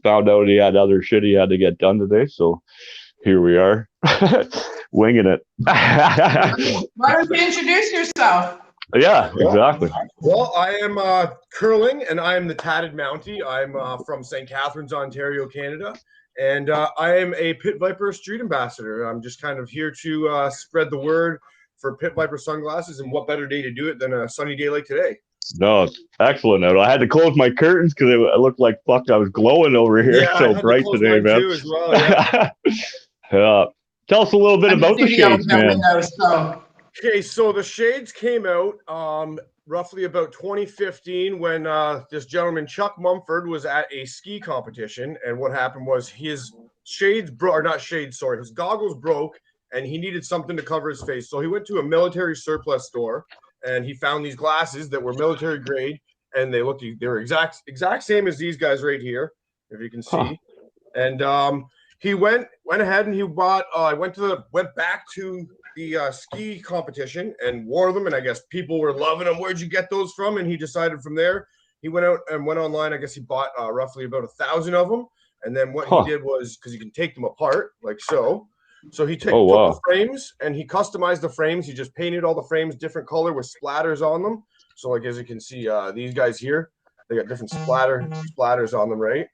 found out he had other shit he had to get done today, so here we are, winging it. Why don't you introduce yourself? Yeah, exactly. Well, I am Curling, and I am the Tatted Mountie. I'm from St. Catharines, Ontario, Canada, and I am a Pit Viper street ambassador. I'm just kind of here to spread the word for Pit Viper sunglasses, and what better day to do it than a sunny day like today? No, it's excellent. I had to close my curtains because it looked like fuck. I was glowing over here. Yeah, so bright today, man. Too, as well, yeah. Yeah. Tell us a little bit about the shades, man. Okay, so the shades came out roughly about 2015 when this gentleman, Chuck Mumford, was at a ski competition. And what happened was his his goggles broke, and he needed something to cover his face. So he went to a military surplus store, and he found these glasses that were military grade, and they were exact same as these guys right here, if you can see. Huh. And he went ahead and he bought. Went back to the ski competition and wore them, and I guess people were loving them. Where'd you get those from? And he decided from there. He went out and went online. I guess he bought roughly about 1,000 of them, and then what he did was, because you can take them apart like so. So he took the frames and he customized the frames. He just painted all the frames different color with splatters on them. So like as you can see, these guys here, they got different splatters on them, right?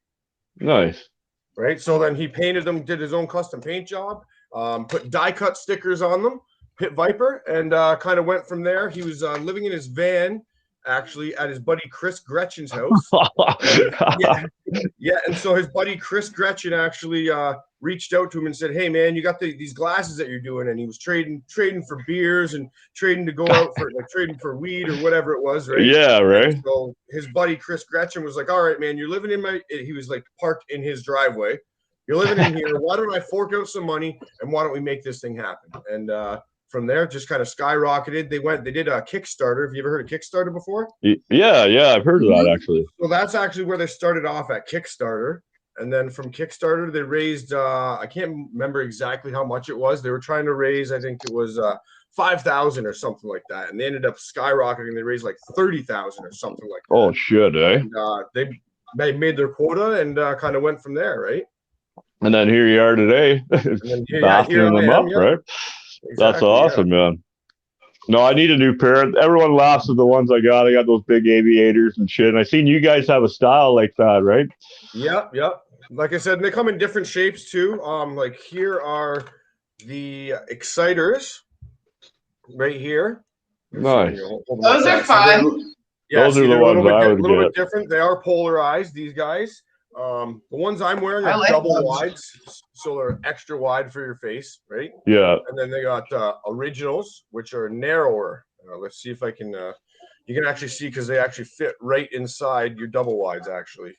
Nice. Right. So then he painted them, did his own custom paint job, put die cut stickers on them, Pit Viper, and kind of went from there. He was living in his van, actually, at his buddy Chris Gretchen's house. Yeah. And so his buddy Chris Gretchen actually reached out to him and said, "Hey man, you got these glasses that you're doing," and he was trading for beers and trading to go out for trading for weed or whatever it was, right? Yeah, right. And so his buddy Chris Gretchen was like, "All right, man, you're living in he was like parked in his driveway. You're living in here. Why don't I fork out some money and why don't we make this thing happen?" And from there, just kind of skyrocketed. They did a Kickstarter. Have you ever heard of Kickstarter before? Yeah, I've heard of that actually. So that's actually where they started off at Kickstarter. And then from Kickstarter, they raised, I can't remember exactly how much it was. They were trying to raise, I think it was 5,000 or something like that. And they ended up skyrocketing. They raised like 30,000 or something like that. Oh, shit, eh? And, they made their quota and kind of went from there, right? And then here you are today, basking them up, right? Exactly, that's awesome, man. No, I need a new pair. Everyone laughs at the ones I got. I got those big aviators and shit. And I seen you guys have a style like that, right? Yep. Like I said, they come in different shapes too. Like here are the exciters right here. Nice. Those are fun. Yeah, those are the ones I would get. A little bit different. They are polarized, these guys. The ones I'm wearing are double wides, so they're extra wide for your face, right? Yeah. And then they got originals, which are narrower. Let's see if I can. You can actually see because they actually fit right inside your double wides, actually.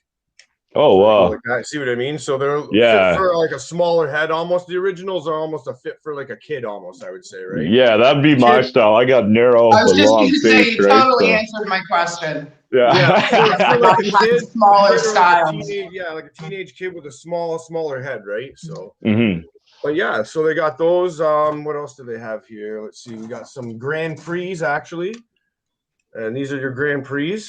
Oh wow! Like that. See what I mean? So they're fit for like a smaller head. Almost the originals are almost a fit for like a kid, almost I would say, right? Yeah, that'd be my style. I got narrow. I was just going to say, you totally answered my question. Yeah, like a kid, smaller style. Like a teenage kid with a smaller head, right? So, but yeah, so they got those. What else do they have here? Let's see. We got some Grand Prix actually, and these are your Grand Prix.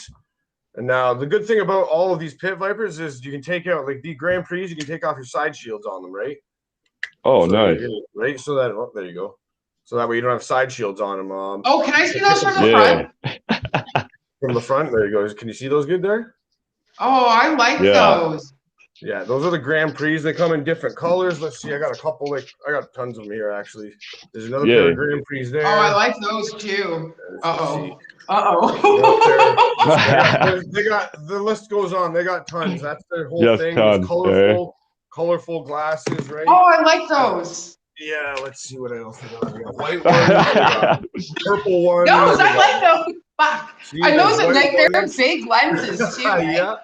And now the good thing about all of these Pit Vipers is you can take out like the Grand Prix. You can take off your side shields on them, right? Oh, so nice. Right. So that there you go. So that way you don't have side shields on them. Oh, can I see those from the front? From the front, there you go. Can you see those good there? Oh, I like those. Yeah, those are the Grand Prix. They come in different colors. Let's see. I got a couple. I got tons of them here actually. There's another pair of Grand Prix there. Oh, I like those too. Uh-oh. They got the list goes on. They got tons. That's their whole thing. Tons, colorful glasses, right? Oh, I like those. Yeah, let's see what else we got. We got white ones, we got purple ones. Those, I like those. Fuck. I know that like they're big lenses too. Yeah.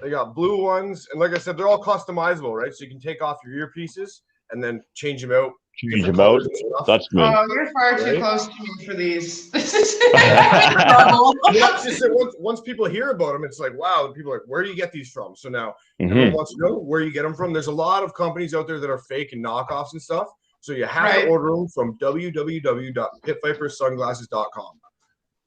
They got blue ones, and like I said, they're all customizable, right? So you can take off your earpieces and then change them out. That's me. Oh, you're far too close to me for these. This is once people hear about them, it's like, wow. People are like, where do you get these from? So now everyone wants to know where you get them from. There's a lot of companies out there that are fake and knockoffs and stuff. So you have to order them from www.pitvipersunglasses.com.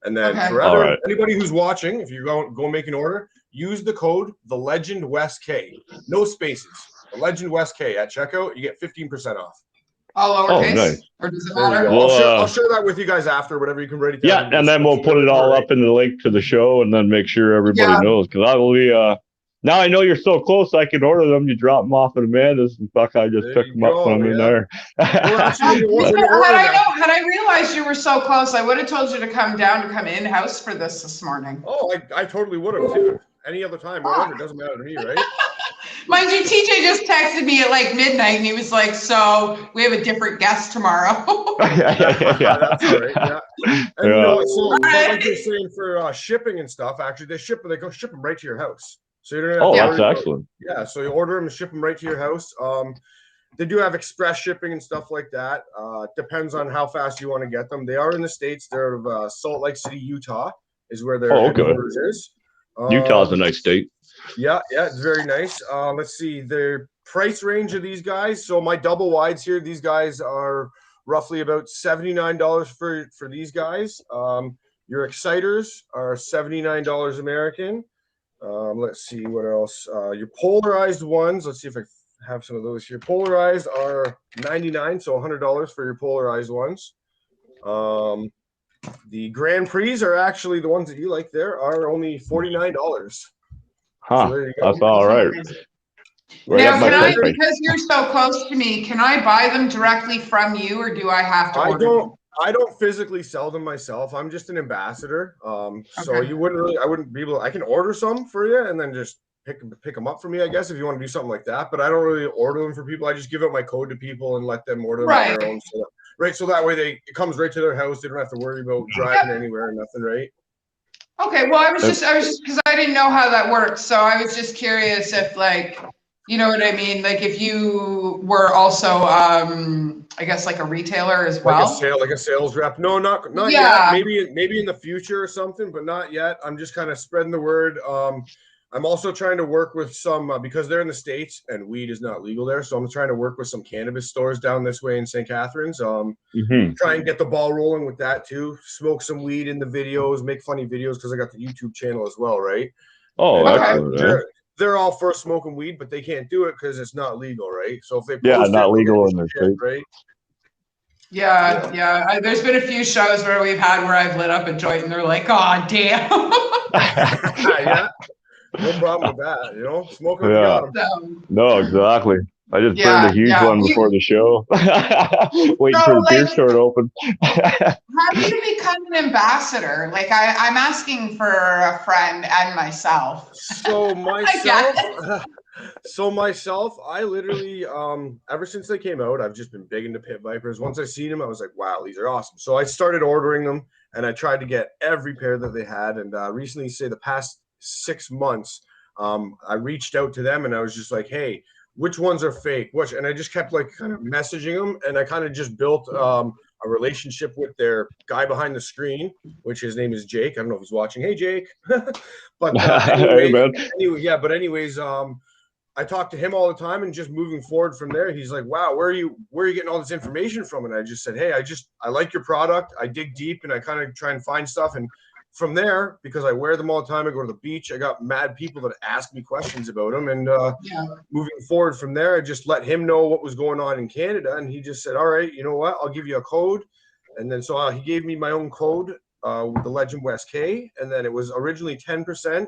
And then for anybody who's watching, if you go make an order, use the code TheLegendWestK. No spaces. The Legend West K at checkout. You get 15% off. All lowercase? Nice. Or does it matter? I'll share that with you guys after, whatever you can write it down. Yeah, and then we'll put it all up in the link to the show and then make sure everybody knows. Because I will be now I know you're so close I can order them. You drop them off at Amanda's and I just pick them up when I'm in there. Well, actually, had I realized you were so close, I would have told you to come in-house for this morning. Oh, I totally would have too. Any other time, whatever, it doesn't matter to me, right? Mind you, TJ just texted me at like midnight and he was like, so we have a different guest tomorrow. Yeah, that's all right. Yeah. And so like you're saying for shipping and stuff, actually they go ship them right to your house. So you don't have that's excellent. Yeah, so you order them and ship them right to your house. They do have express shipping and stuff like that. Depends on how fast you want to get them. They are in the States. They're of Salt Lake City, Utah is where their headquarters is. Utah's a nice state. Yeah, it's very nice. Let's see their price range of these guys. So my double wides here, these guys are roughly about $79 for these guys. Your exciters are $79 American. Let's see what else. Your polarized ones. Let's see if I have some of those here. Polarized are $99, so $100 for your polarized ones. The Grand Prix are actually the ones that you like. There are only $49. So that's all right. Now, because you're so close to me, can I buy them directly from you, or do I have to order them? I don't physically sell them myself. I'm just an ambassador. So you I wouldn't be able. I can order some for you and then just pick them up for me, I guess, if you want to do something like that. But I don't really order them for people. I just give out my code to people and let them order them on their own. So that way it comes right to their house. They don't have to worry about driving anywhere or nothing, right? Okay, well, I was just because I didn't know how that works, so I was just curious if, like, you know what I mean, like if you were also, I guess, like a retailer as well, like a sales rep. No, not yet. Maybe in the future or something, but not yet. I'm just kind of spreading the word. I'm also trying to work with some because they're in the States and weed is not legal there. So I'm trying to work with some cannabis stores down this way in St. Catharines. Try and get the ball rolling with that too. Smoke some weed in the videos, make funny videos because I got the YouTube channel as well, right? They're all for smoking weed, but they can't do it because it's not legal, right? So if they not legal in their state, right? Yeah. There's been a few shows where I've lit up a joint and they're like, "Oh, damn." Yeah. No problem with that, smoking. No, exactly. I just burned a huge one before the show. Waiting for the beer store to open. How do you become an ambassador? Like I'm asking for a friend and myself. So myself, I literally, ever since they came out, I've just been big into pit vipers. Once I seen them, I was like, wow, these are awesome. So I started ordering them and I tried to get every pair that they had. And recently, the past 6 months, I reached out to them and I was just like, hey, which ones are fake? And I just kept like kind of messaging them, and I kind of just built a relationship with their guy behind the screen, which his name is Jake. I don't know if he's watching. Hey, Jake. But anyways, I talk to him all the time, and just moving forward from there, he's like, wow, where are you getting all this information from? And I just said, hey, I like your product. I dig deep and I kind of try and find stuff. And from there, because I wear them all the time, I go to the beach. I got mad people that ask me questions about them. And moving forward from there, I just let him know what was going on in Canada. And he just said, all right, you know what? I'll give you a code. And then so he gave me my own code with the Legend West K. And then it was originally 10%.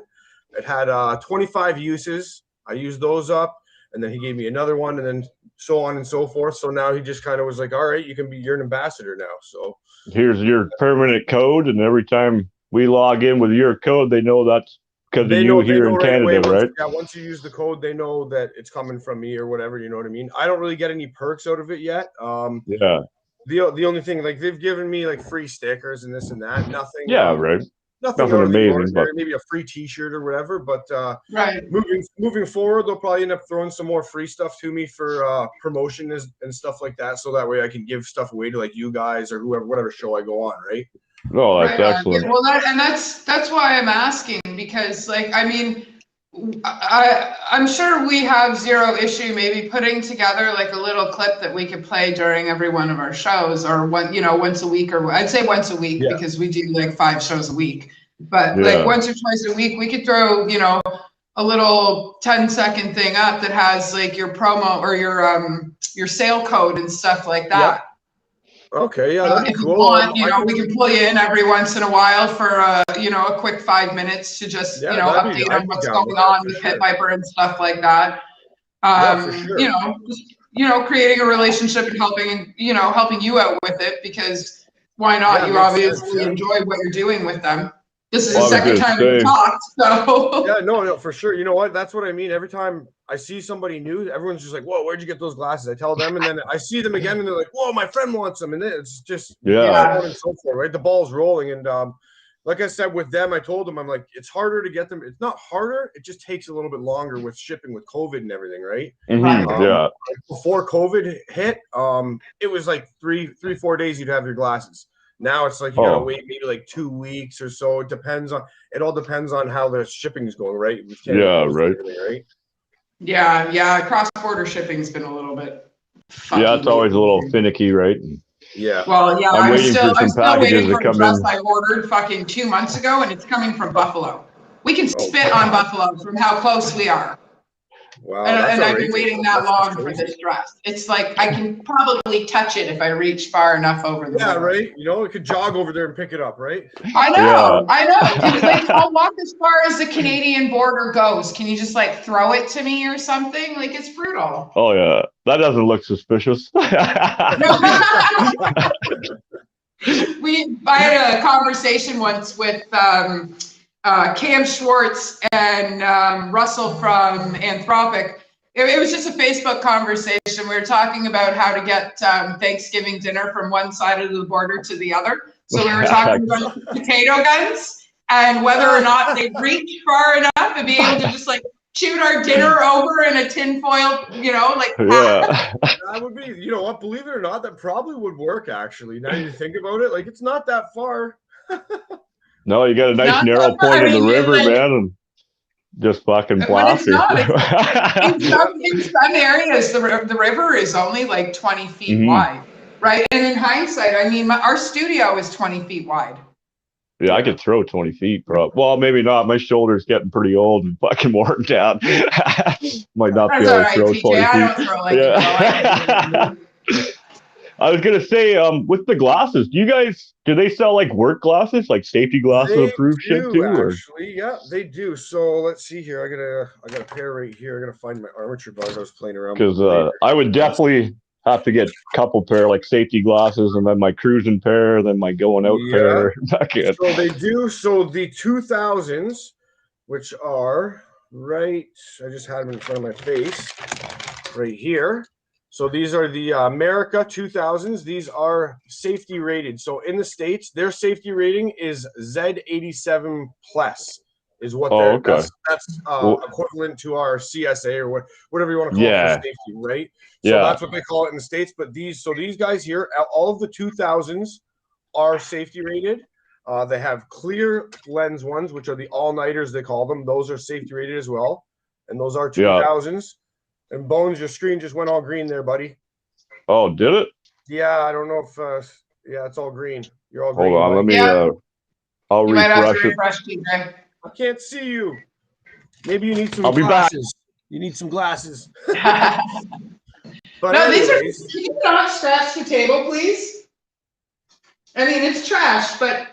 It had 25 uses. I used those up. And then he gave me another one, and then so on and so forth. So now he just kind of was like, all right, you're an ambassador now. So here's your permanent code. And every time we log in with your code, they know that's because of you here in Canada, right? Once you use the code, they know that it's coming from me or whatever. You know what I mean? I don't really get any perks out of it yet. The only thing, like, they've given me like free stickers and this and that. Nothing. Yeah, right. Nothing amazing, but maybe a free T-shirt or whatever. But moving forward, they'll probably end up throwing some more free stuff to me for promotion and stuff like that. So that way I can give stuff away to like you guys or whoever, whatever show I go on, right? Oh, that's excellent. Well, that's why I'm asking, because, like, I mean, I'm sure we have zero issue maybe putting together like a little clip that we could play during every one of our shows, or once a week, or I'd say once a week, because we do like 5 shows a week. But like once or twice a week, we could throw, a little 10-second thing up that has like your promo or your sale code and stuff like that. Okay, yeah, that'd be cool. We can pull you in every once in a while for a quick 5 minutes to just update on what's going on with Pit Viper and stuff like that. For sure. Creating a relationship and helping you out with it, because why not? You obviously enjoy what you're doing with them. This is the second time we've talked, so. Yeah, no, for sure. You know what? That's what I mean. Every time I see somebody new, everyone's just like, "Whoa, where'd you get those glasses?" I tell them, and then I see them again, and they're like, "Whoa, my friend wants them," and it's just so on and so forth, right? The ball's rolling, and like I said with them, I told them, I'm like, it's harder to get them. It's not harder; it just takes a little bit longer with shipping with COVID and everything, right? Before COVID hit, it was like 4 days you'd have your glasses. Now it's like you gotta wait maybe like 2 weeks or so. It all depends on how the shipping is going, right? Right. Yeah. Cross-border shipping's been a little bit funky. Yeah, it's always a little finicky, right? Yeah. Well, yeah, I'm still waiting for a dress I ordered fucking 2 months ago, and it's coming from Buffalo. We can spit on Buffalo from how close we are. Wow, and I've been waiting that long for this dress. It's like I can probably touch it if I reach far enough over the border. Right. You could jog over there and pick it up, right? I know. Like, I'll walk as far as the Canadian border goes. Can you just like throw it to me or something? Like, it's brutal. Oh yeah, that doesn't look suspicious. I had a conversation once with Cam Schwartz and Russell from Anthropic. It was just a Facebook conversation. We were talking about how to get Thanksgiving dinner from one side of the border to the other. So we were talking about potato guns and whether or not they'd reach far enough and be able to just like shoot our dinner over in a tinfoil, That would be, what, believe it or not, that probably would work actually. Now you think about it, like it's not that far. No, you got a nice narrow point in the river, man, and just fucking blast it. In some areas, the river is only like 20 feet wide, right? And in hindsight, I mean, our studio is 20 feet wide. Yeah, I could throw 20 feet, probably. Well, maybe not. My shoulder's getting pretty old and fucking worn down. Might not be able to throw 20 feet. I don't throw like I was gonna say, with the glasses, do they sell like work glasses, like safety glasses, approved shit too? Actually, yeah, they do. So let's see here. I got a pair right here. I gotta find my armature bars I was playing around with. Because I would definitely have to get a couple pair like safety glasses, and then my cruising pair, then my going out pair. So they do. So the 2000s, which are right, I just had them in front of my face, right here. So these are the America 2000s. These are safety rated. So in the States, their safety rating is Z87 plus is what that's equivalent to our CSA or whatever you want to call it for safety, right? So that's what they call it in the States. But these guys here, all of the 2000s are safety rated. They have clear lens ones, which are the all-nighters, they call them. Those are safety rated as well. And those are 2000s. And Bones, your screen just went all green there, buddy. Oh, did it? Yeah, I don't know if it's all green. You're all green. Hold on, let me I'll you might have to refresh it. I can't see you. Maybe you need some glasses. Be back. You need some glasses. But no, anyways, can you not scratch the table, please? I mean, it's trash, but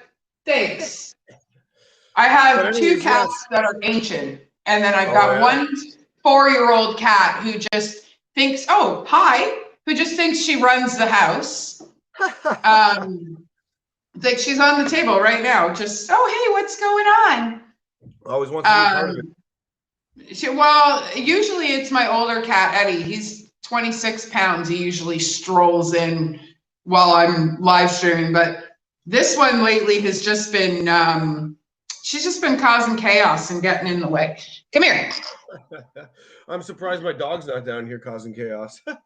thanks. I have 2 cats that are ancient, and then I've got one 4-year-old cat who just thinks, who just thinks she runs the house. It's like she's on the table right now. Just, hey, what's going on? Always wants to be part of it. Usually it's my older cat, Eddie. He's 26 pounds. He usually strolls in while I'm live streaming. But this one lately has just been, she's just been causing chaos and getting in the way. Come here. I'm surprised my dog's not down here causing chaos. Yeah.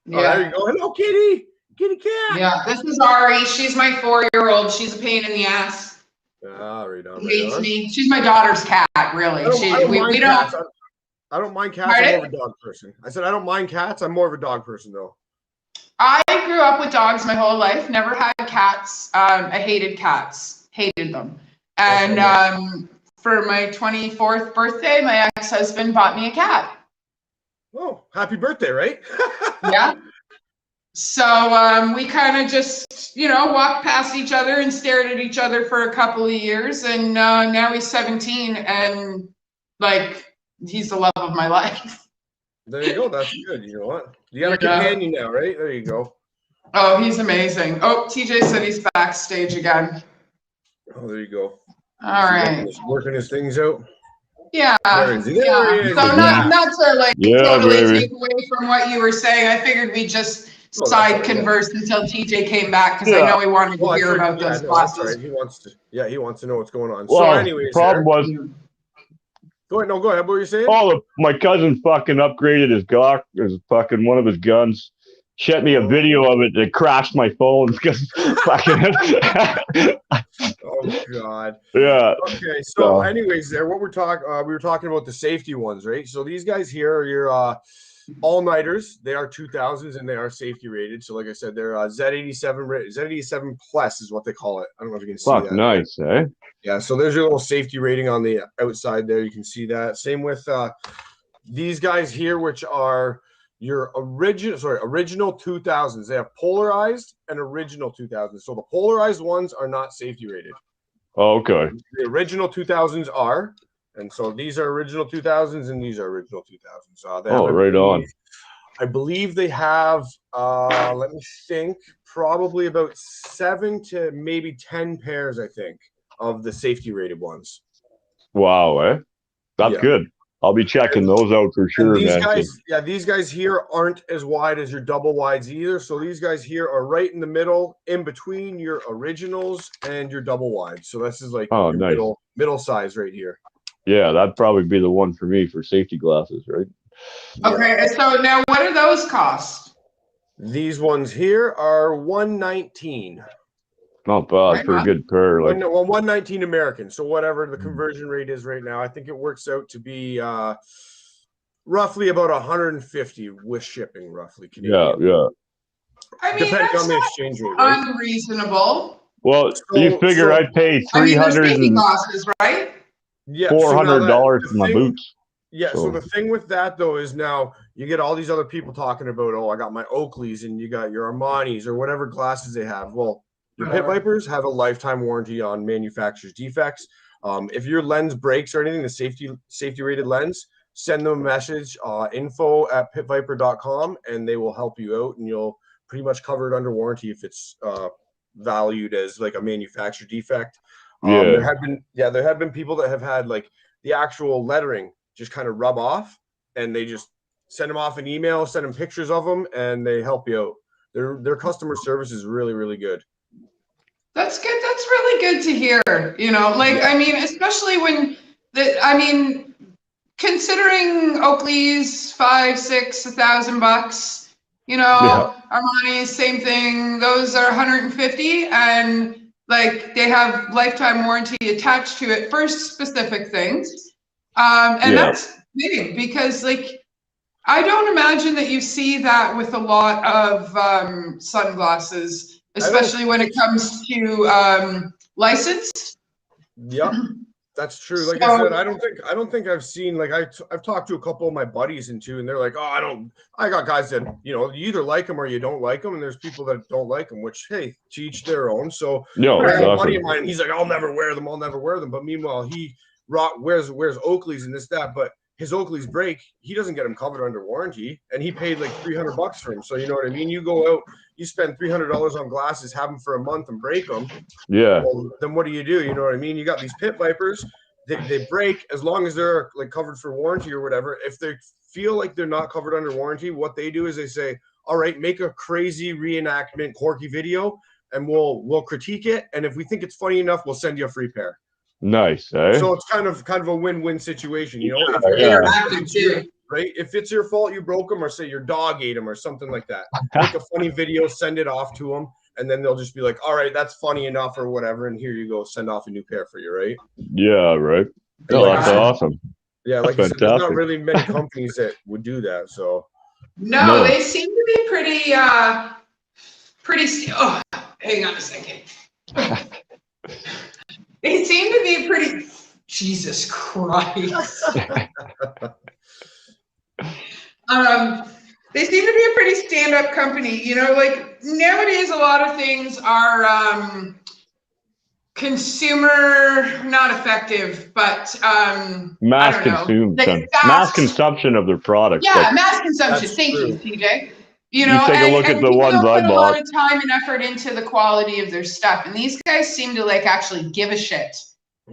There you go. Hello, kitty. Kitty cat. Yeah, this is Ari. She's my 4-year-old. She's a pain in the ass. Ah, right on. Hates me. She's my daughter's cat, really. We don't. I don't mind cats. I'm more of a dog person. I said I don't mind cats. I'm more of a dog person, though. I grew up with dogs my whole life. Never had cats. I hated cats. Hated them. And for my 24th birthday, my ex-husband bought me a cat. Oh, happy birthday, right? Yeah. So we kind of just, walked past each other and stared at each other for a couple of years. And now he's 17 and like, he's the love of my life. There you go. That's good. You know what? You got a companion now, right? There you go. Oh, he's amazing. Oh, TJ said he's backstage again. Oh, there you go. All right. Working his things out. Yeah. There he is. So not to like totally take away from what you were saying. I figured we just side converse until TJ came back because I know he wanted to hear about those classes. Right. He wants to know what's going on. Well, so anyways, problem was go ahead. No, go ahead. What were you saying? Oh, my cousin fucking upgraded his Glock, fucking one of his guns. Sent me a video of it that crashed my phone because fucking. Oh God. Yeah. Okay. So, anyways, what we were talking about the safety ones, right? So these guys here are your all-nighters. They are 2000s and they are safety rated. So, like I said, they're Z87 Plus is what they call it. I don't know if you can see that. Nice, eh? Yeah. So there's your little safety rating on the outside there. You can see that. Same with these guys here, which are your original 2000s. They have polarized and original 2000s. So the polarized ones are not safety rated. Oh, okay. The original 2000s are, and so these are original 2000s and these are original 2000s. Right on. I believe they have, let me think, probably about 7 to maybe 10 pairs, I think, of the safety rated ones. Wow, eh? That's good. I'll be checking those out for sure, These guys here aren't as wide as your double wides either. So these guys here are right in the middle, in between your originals and your double wides. So this is like nice. middle size right here. Yeah, that'd probably be the one for me for safety glasses, right? Okay, so now what do those cost? These ones here are $119. Not bad for a good pair. Well, $119 American. So whatever the conversion rate is right now, I think it works out to be roughly about $150 with shipping, roughly Canadian. Yeah. I mean, depending on the exchange rate, right? Unreasonable. Well, you figure I'd pay $300 glasses, right? Yeah, $400 for my boots. Yeah. So the thing with that though is now you get all these other people talking about, I got my Oakleys and you got your Armanis or whatever glasses they have. Well, your Pit Vipers have a lifetime warranty on manufacturer's defects. If your lens breaks or anything, the safety rated lens, send them a message, info@pitviper.com, and they will help you out, and you'll pretty much cover it under warranty if it's valued as like a manufacturer defect. There have been people that have had like the actual lettering just kind of rub off, and they just send them off an email, send them pictures of them, and they help you out. Their customer service is really, really good. That's good. That's really good to hear. I mean, especially when considering Oakley's $5,000, $6,000, Armani's same thing. Those are $150, and like they have lifetime warranty attached to it for specific things. That's big because like I don't imagine that you see that with a lot of sunglasses. Especially when it comes to licensed. Yeah, that's true. Like I said, I don't think I've seen like I've talked to a couple of my buddies and they're like, I got guys that you either like them or you don't like them, and there's people that don't like them, which hey, to each their own. So a buddy of mine, he's like, I'll never wear them. But meanwhile, he wears Oakleys and this that, but his Oakleys break, he doesn't get them covered under warranty, and he paid like $300 for them. So you know what I mean? You go out, you spend $300 on glasses, have them for a month, and break them. Yeah. Well, then what do? You know what I mean? You got these Pit Vipers, they break as long as they're like covered for warranty or whatever. If they feel like they're not covered under warranty, what they do is they say, all right, make a crazy reenactment quirky video, and we'll critique it. And if we think it's funny enough, we'll send you a free pair. Nice, eh? So it's kind of a win-win situation, right? If it's your fault you broke them, or say your dog ate them or something like that, make a funny video, send it off to them, and then they'll just be like, all right, that's funny enough or whatever, and here you go, send off a new pair for you, right? Yeah, right. No, like that's awesome. Yeah, like I said, there's not really many companies that would do that. So no, they seem to be pretty oh, hang on a second. They seem to be pretty, Jesus Christ. They seem to be a pretty stand-up company. You know, like nowadays a lot of things are consumer, not effective, but mass consumption. Like mass consumption of their products. Yeah, like, mass consumption. Thank you, TJ. You know, take a look at the ones I bought. A lot of time and effort into the quality of their stuff, and these guys seem to like actually give a shit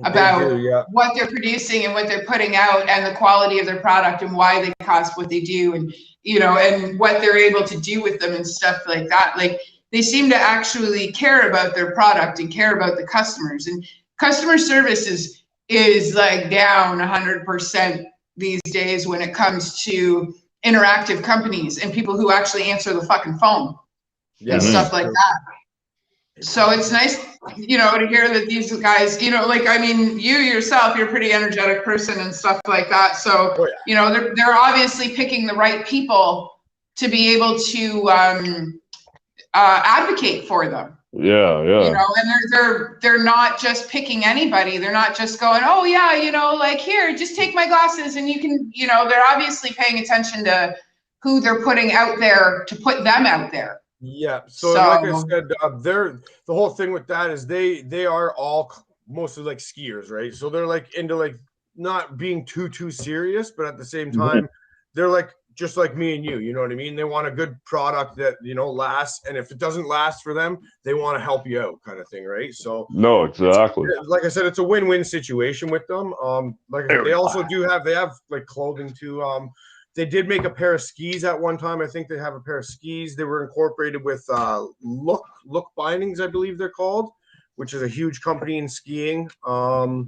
about what they're producing and what they're putting out, and the quality of their product, and why they cost what they do, and you know, and what they're able to do with them and stuff like that. Like they seem to actually care about their product and care about the customers. And customer service is like down 100% these days when it comes to interactive companies and people who actually answer the fucking phone and stuff like that. So it's nice, you know, to hear that these guys, you know, like, I mean, you yourself, you're a pretty energetic person and stuff like that. So, you know, they're obviously picking the right people to be able to advocate for them. Yeah. You know, and they're not just picking anybody. They're not just going, oh yeah, you know, like here, just take my glasses and you can, you know, they're obviously paying attention to who they're putting out there to put them out there. Yeah. So like I said, the whole thing with that is they are all mostly like skiers, right? So they're like into like not being too serious, but at the same time, they're like just like me and you know what I mean? They want a good product that, you know, lasts, and if it doesn't last for them, they want to help you out, kind of thing, right? So no, exactly. Like I said, it's a win-win situation with them. Like I said, they also they have like clothing too. They did make a pair of skis at one time. I think they have a pair of skis. They were incorporated with Look Bindings, I believe they're called, which is a huge company in skiing. Trying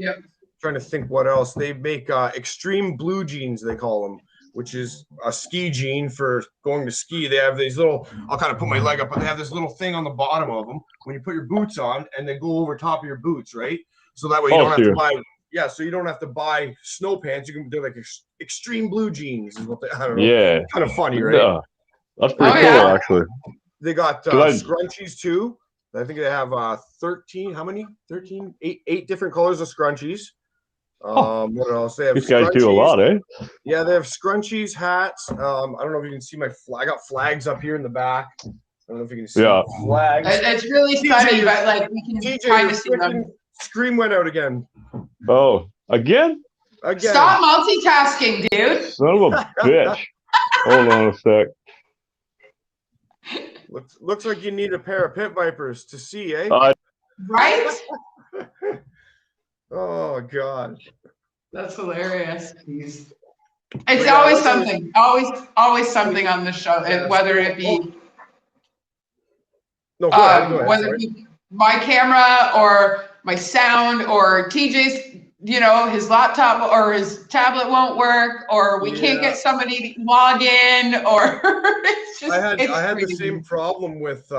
to think what else. They make extreme blue jeans, they call them, which is a ski jean for going to ski. They have these little, I'll kind of put my leg up, but they have this little thing on the bottom of them when you put your boots on, and they go over top of your boots, right? So that way you don't have to buy, so you don't have to buy snow pants. They're like extreme blue jeans is what they, I don't know. Yeah. Kind of funny, right? That's pretty cool, actually. They got scrunchies too. I think they have 13, how many? 13, eight different colors of scrunchies. What else? They have these guys do a lot, eh? Yeah, they have scrunchies, hats. I don't know if you can see my flag. I got flags up here in the back. I don't know if you can see flags. It's really funny, but like we can kind of see them. Screen went out again. Oh, again? Stop multitasking, dude. Son of a bitch. Hold on a sec. Looks like you need a pair of pit vipers to see, eh? Right? Oh God, that's hilarious. It's always something. Always something on the show, whether it be whether it be my camera or my sound or TJ's, you know, his laptop or his tablet won't work, or we can't get somebody to log in, or it's just. I had the same problem with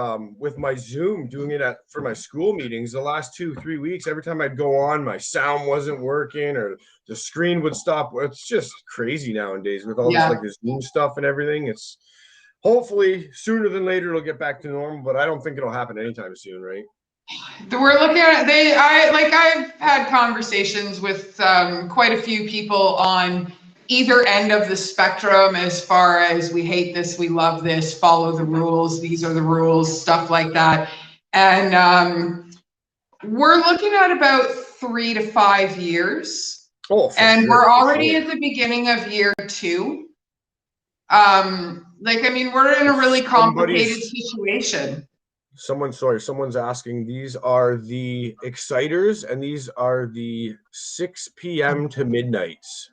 my Zoom doing it for my school meetings. The last 2-3 weeks, every time I'd go on, my sound wasn't working, or the screen would stop. It's just crazy nowadays with all this like this Zoom stuff and everything. It's hopefully sooner than later it'll get back to normal, but I don't think it'll happen anytime soon, right? We're looking at I've had conversations with quite a few people on either end of the spectrum, as far as we hate this, we love this, follow the rules, these are the rules, stuff like that. And we're looking at about 3 to 5 years. And we're already at the beginning of year 2. Like, I mean, we're in a really complicated situation. Someone's asking, these are the exciters, and these are the 6 p.m. to midnights,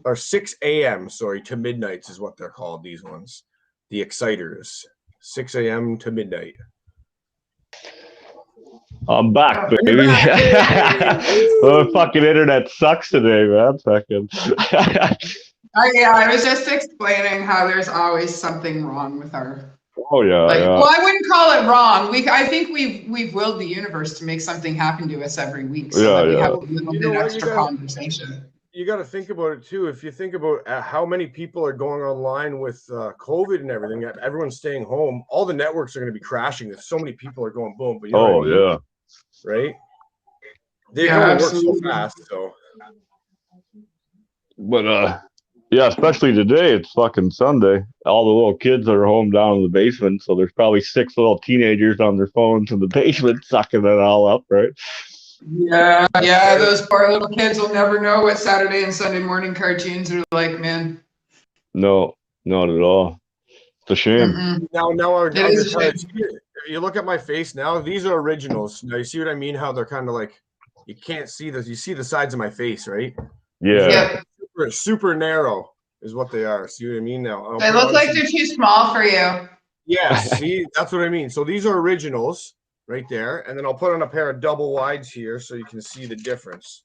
or 6 a.m. to midnights is what they're called, these ones. The exciters, 6 a.m. to midnight. I'm back, baby. The fucking internet sucks today, man. Fucking. I was just explaining how there's always something wrong with our Oh yeah, Like, yeah. well, I wouldn't call it wrong. I think we've willed the universe to make something happen to us every week, so that we have a little bit extra conversation. You got to think about it too. If you think about how many people are going online with COVID and everything, everyone's staying home. All the networks are going to be crashing. If so many people are going boom. But you know what I mean? Yeah. Right? They only work so fast. So. But yeah, especially today. It's fucking Sunday. All the little kids are home down in the basement, so there's probably 6 little teenagers on their phones in the basement sucking it all up, right? Yeah, those poor little kids will never know what Saturday and Sunday morning cartoons are like, man. No, not at all. It's a shame. Now I'm gonna tell you, you look at my face now, these are originals. Now you see what I mean? How they're kind of like, you can't see this. You see the sides of my face, right? Yeah. Super narrow is what they are. See what I mean? Now they look like they're too small for you. Yeah, see, that's what I mean. So these are originals right there, and then I'll put on a pair of double wides here so you can see the difference.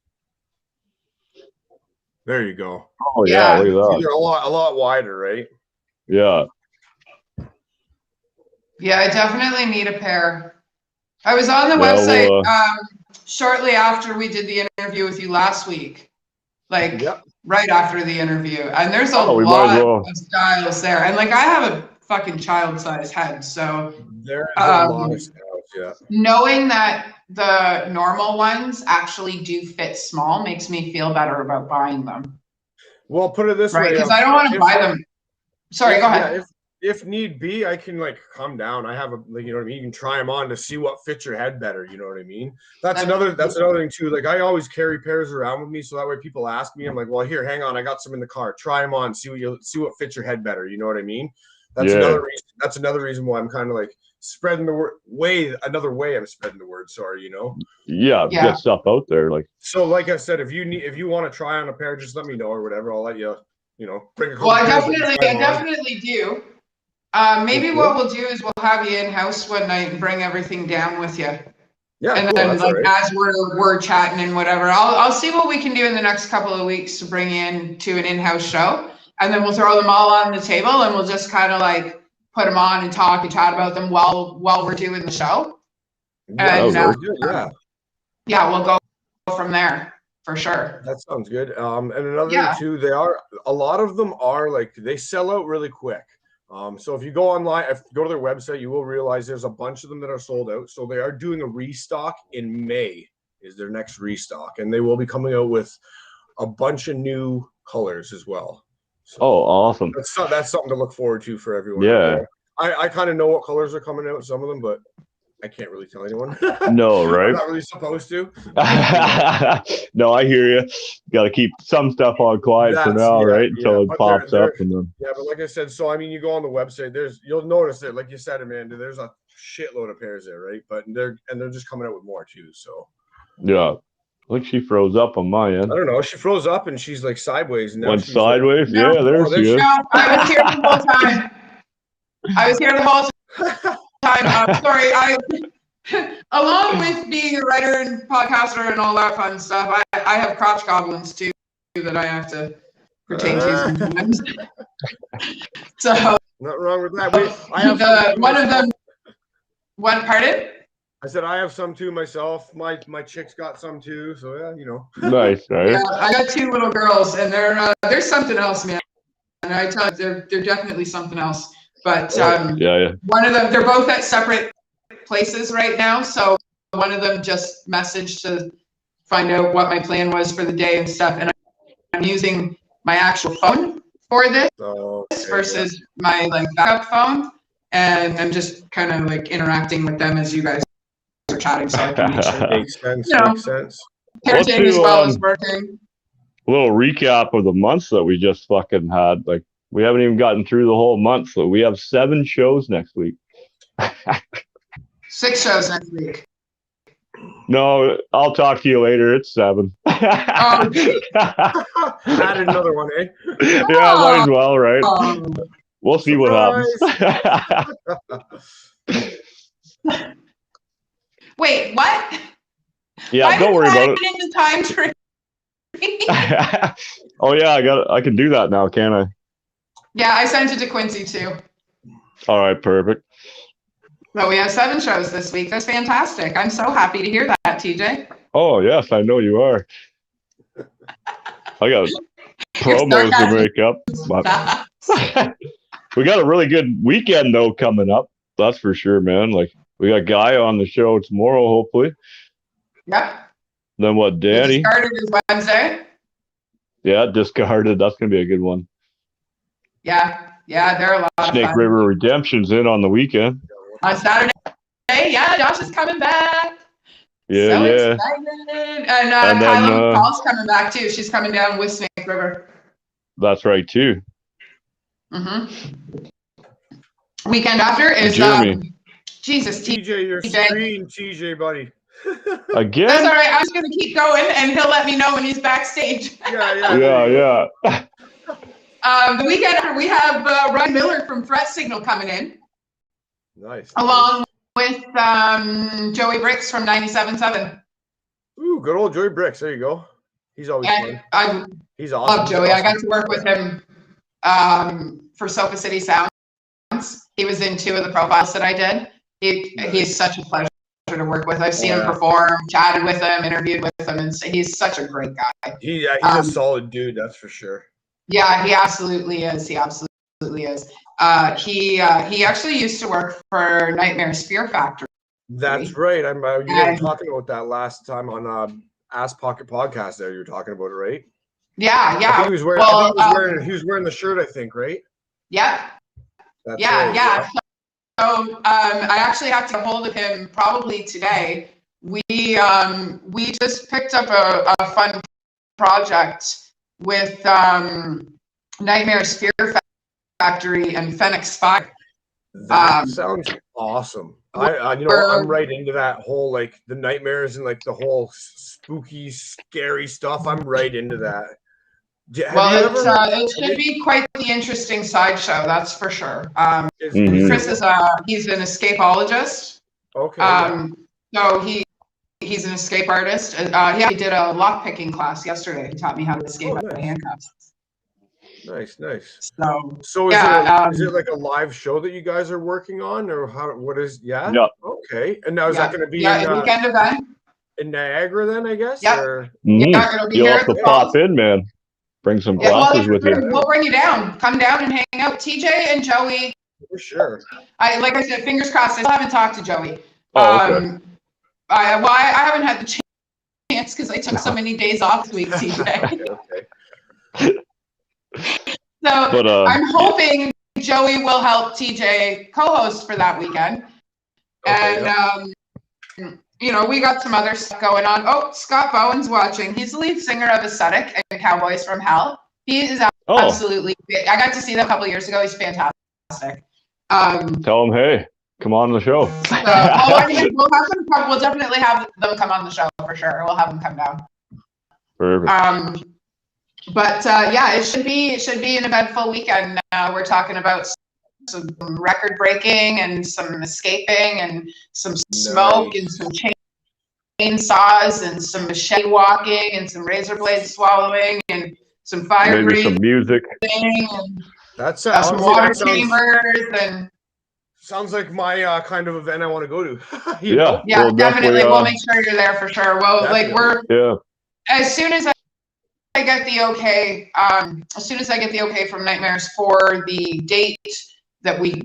There you go. Oh yeah, look at that. These are a lot wider, right? Yeah. Yeah, I definitely need a pair. I was on the website shortly after we did the interview with you last week, like right after the interview, and there's a lot of styles there, and like I have a fucking child-sized head, so there's a lot of styles. Yeah. Knowing that the normal ones actually do fit small makes me feel better about buying them. Well, put it this way, because I don't want to buy them. Sorry, go ahead. If need be, I can like come down. I have you know what I mean. You can try them on to see what fits your head better. You know what I mean. That's another thing too. Like I always carry pairs around with me, so that way people ask me, I'm like, well, here, hang on, I got some in the car. Try them on, see what fits your head better. You know what I mean. That's another reason. That's another reason why I'm kind of like spreading the word. Another way I'm spreading the word. Sorry, you know. Yeah, get stuff out there. Like so, like I said, if you want to try on a pair, just let me know or whatever. I'll let you. You know, bring a couple. Well, I definitely do. Maybe what we'll do is we'll have you in house one night and bring everything down with you. Yeah, and then as we're chatting and whatever, I'll see what we can do in the next couple of weeks to bring in to an in-house show, and then we'll throw them all on the table and we'll just kind of like put them on and talk and chat about them while we're doing the show. And we'll go from there for sure. That sounds good. And another thing too, a lot of them are like they sell out really quick. So if you go online, if you go to their website, you will realize there's a bunch of them that are sold out. So they are doing a restock in May is their next restock. And they will be coming out with a bunch of new colors as well. So awesome. That's something to look forward to for everyone. Yeah. I kind of know what colors are coming out, some of them, but I can't really tell anyone. No, right? I'm not really supposed to. No, I hear you. Got to keep some stuff on quiet for now, right? Until it pops up. And then... Yeah, but like I said, so I mean, you go on the website. You'll notice that, like you said, Amanda, there's a shitload of pairs there, right? But they're just coming out with more too. So yeah, I think she froze up on my end. I don't know. She froze up and she's like sideways. And went sideways. Like, yeah, there she is. No, I was here the whole time. Sorry, along with being a writer and podcaster and all that fun stuff, I have crotch goblins too that I have to pertain to sometimes. So nothing wrong with that. I have one of them. What? Pardon? I said I have some too myself. My chick's got some too. So yeah, you know. Nice, right? Yeah, I got 2 little girls, and they're something else, man. And I tell you, they're definitely something else. But one of them, they're both at separate places right now. So one of them just messaged to find out what my plan was for the day and stuff. And I'm using my actual phone for this versus my like backup phone. And I'm just kind of like interacting with them as you guys are chatting. So I can make sure. Makes sense. Makes sense. Parenting as well as working. A little recap of the months that we just fucking had. Like, we haven't even gotten through the whole month, so we have 7 shows next week. 6 shows next week. No, I'll talk to you later. It's 7. Add another one, eh? Yeah, might as well, right? We'll see what happens. Wait, what? Yeah, don't worry about it. In the time train. Oh yeah, I can do that now, can't I? Yeah, I sent it to Quincy too. All right, perfect. So we have 7 shows this week. That's fantastic. I'm so happy to hear that, TJ. Oh, yes, I know you are. I got promos to make up. But we got a really good weekend, though, coming up. That's for sure, man. Like, we got Guy on the show tomorrow, hopefully. Yep. Then what, Danny? Discarded is Wednesday. Yeah, Discarded. That's going to be a good one. Yeah, they're a lot of fun. Snake River Redemption's in on the weekend. On Saturday, yeah, Josh is coming back. Yeah, so yeah. excited. And Kyla Paul's coming back too. She's coming down with Snake River. That's right too. Weekend after is Jeremy. Jesus, TJ, you're screen, TJ, buddy. Again? That's all right. I'm just gonna keep going, and he'll let me know when he's backstage. Yeah. The weekend after, we have Ryan Miller from Threat Signal coming in. Nice. Along with Joey Bricks from 97.7. Ooh, good old Joey Bricks. There you go. He's always fun. He's awesome. Love Joey. I got to work with him for Sofa City Sounds. He was in 2 of the profiles that I did. He's such a pleasure to work with. I've seen him perform, chatted with him, interviewed with him, and he's such a great guy. He's a solid dude, that's for sure. Yeah, he absolutely is. He actually used to work for Nightmare Spear Factory. That's right. You were talking about that last time on Ass Pocket Podcast. There, you were talking about it, right? Yeah. I think he was wearing. He was wearing the shirt, I think, right? Yep. That's right. Yeah. So I actually have to get hold of him probably today. We just picked up a fun project with Nightmare Spear Factory and Phoenix Fire. That sounds awesome. I'm right into that whole, like, the nightmares and like the whole spooky, scary stuff. I'm right into that. It should be quite the interesting sideshow, that's for sure. Chris he's an escapologist. Okay. So he's an escape artist. He did a lock picking class yesterday. He taught me how to escape out of handcuffs. Nice. So is it like a live show that you guys are working on, or what is? Yeah. Yep. Okay. And now is that going to be a weekend event in Niagara then? I guess. Yep. Yeah, it'll be You'll have to pop in, man. Bring some glasses with you. We'll bring you down. Come down and hang out. TJ and Joey. For sure. Like I said, fingers crossed. I still haven't talked to Joey. Okay. I haven't had the chance because I took so many days off this week, TJ. Okay. So I'm hoping Joey will help TJ co-host for that weekend. And we got some other stuff going on. Oh, Scott Bowen's watching. He's the lead singer of Ascetic and Cowboys from Hell. He is absolutely. I got to see them a couple of years ago. He's fantastic. Tell him, hey, come on the show. We'll definitely have them come on the show for sure. We'll have them come down. Perfect. But it should be an eventful weekend. We're talking about some record breaking and some escaping and some smoke and some chainsaws and some machete walking and some razor blade swallowing and some fire breathing. Some music. And that's some water chambers and. Sounds like my kind of event I want to go to. Yeah, we'll definitely. We'll make sure you're there for sure. Well, as soon as I get the okay, from Nightmares for the date that we,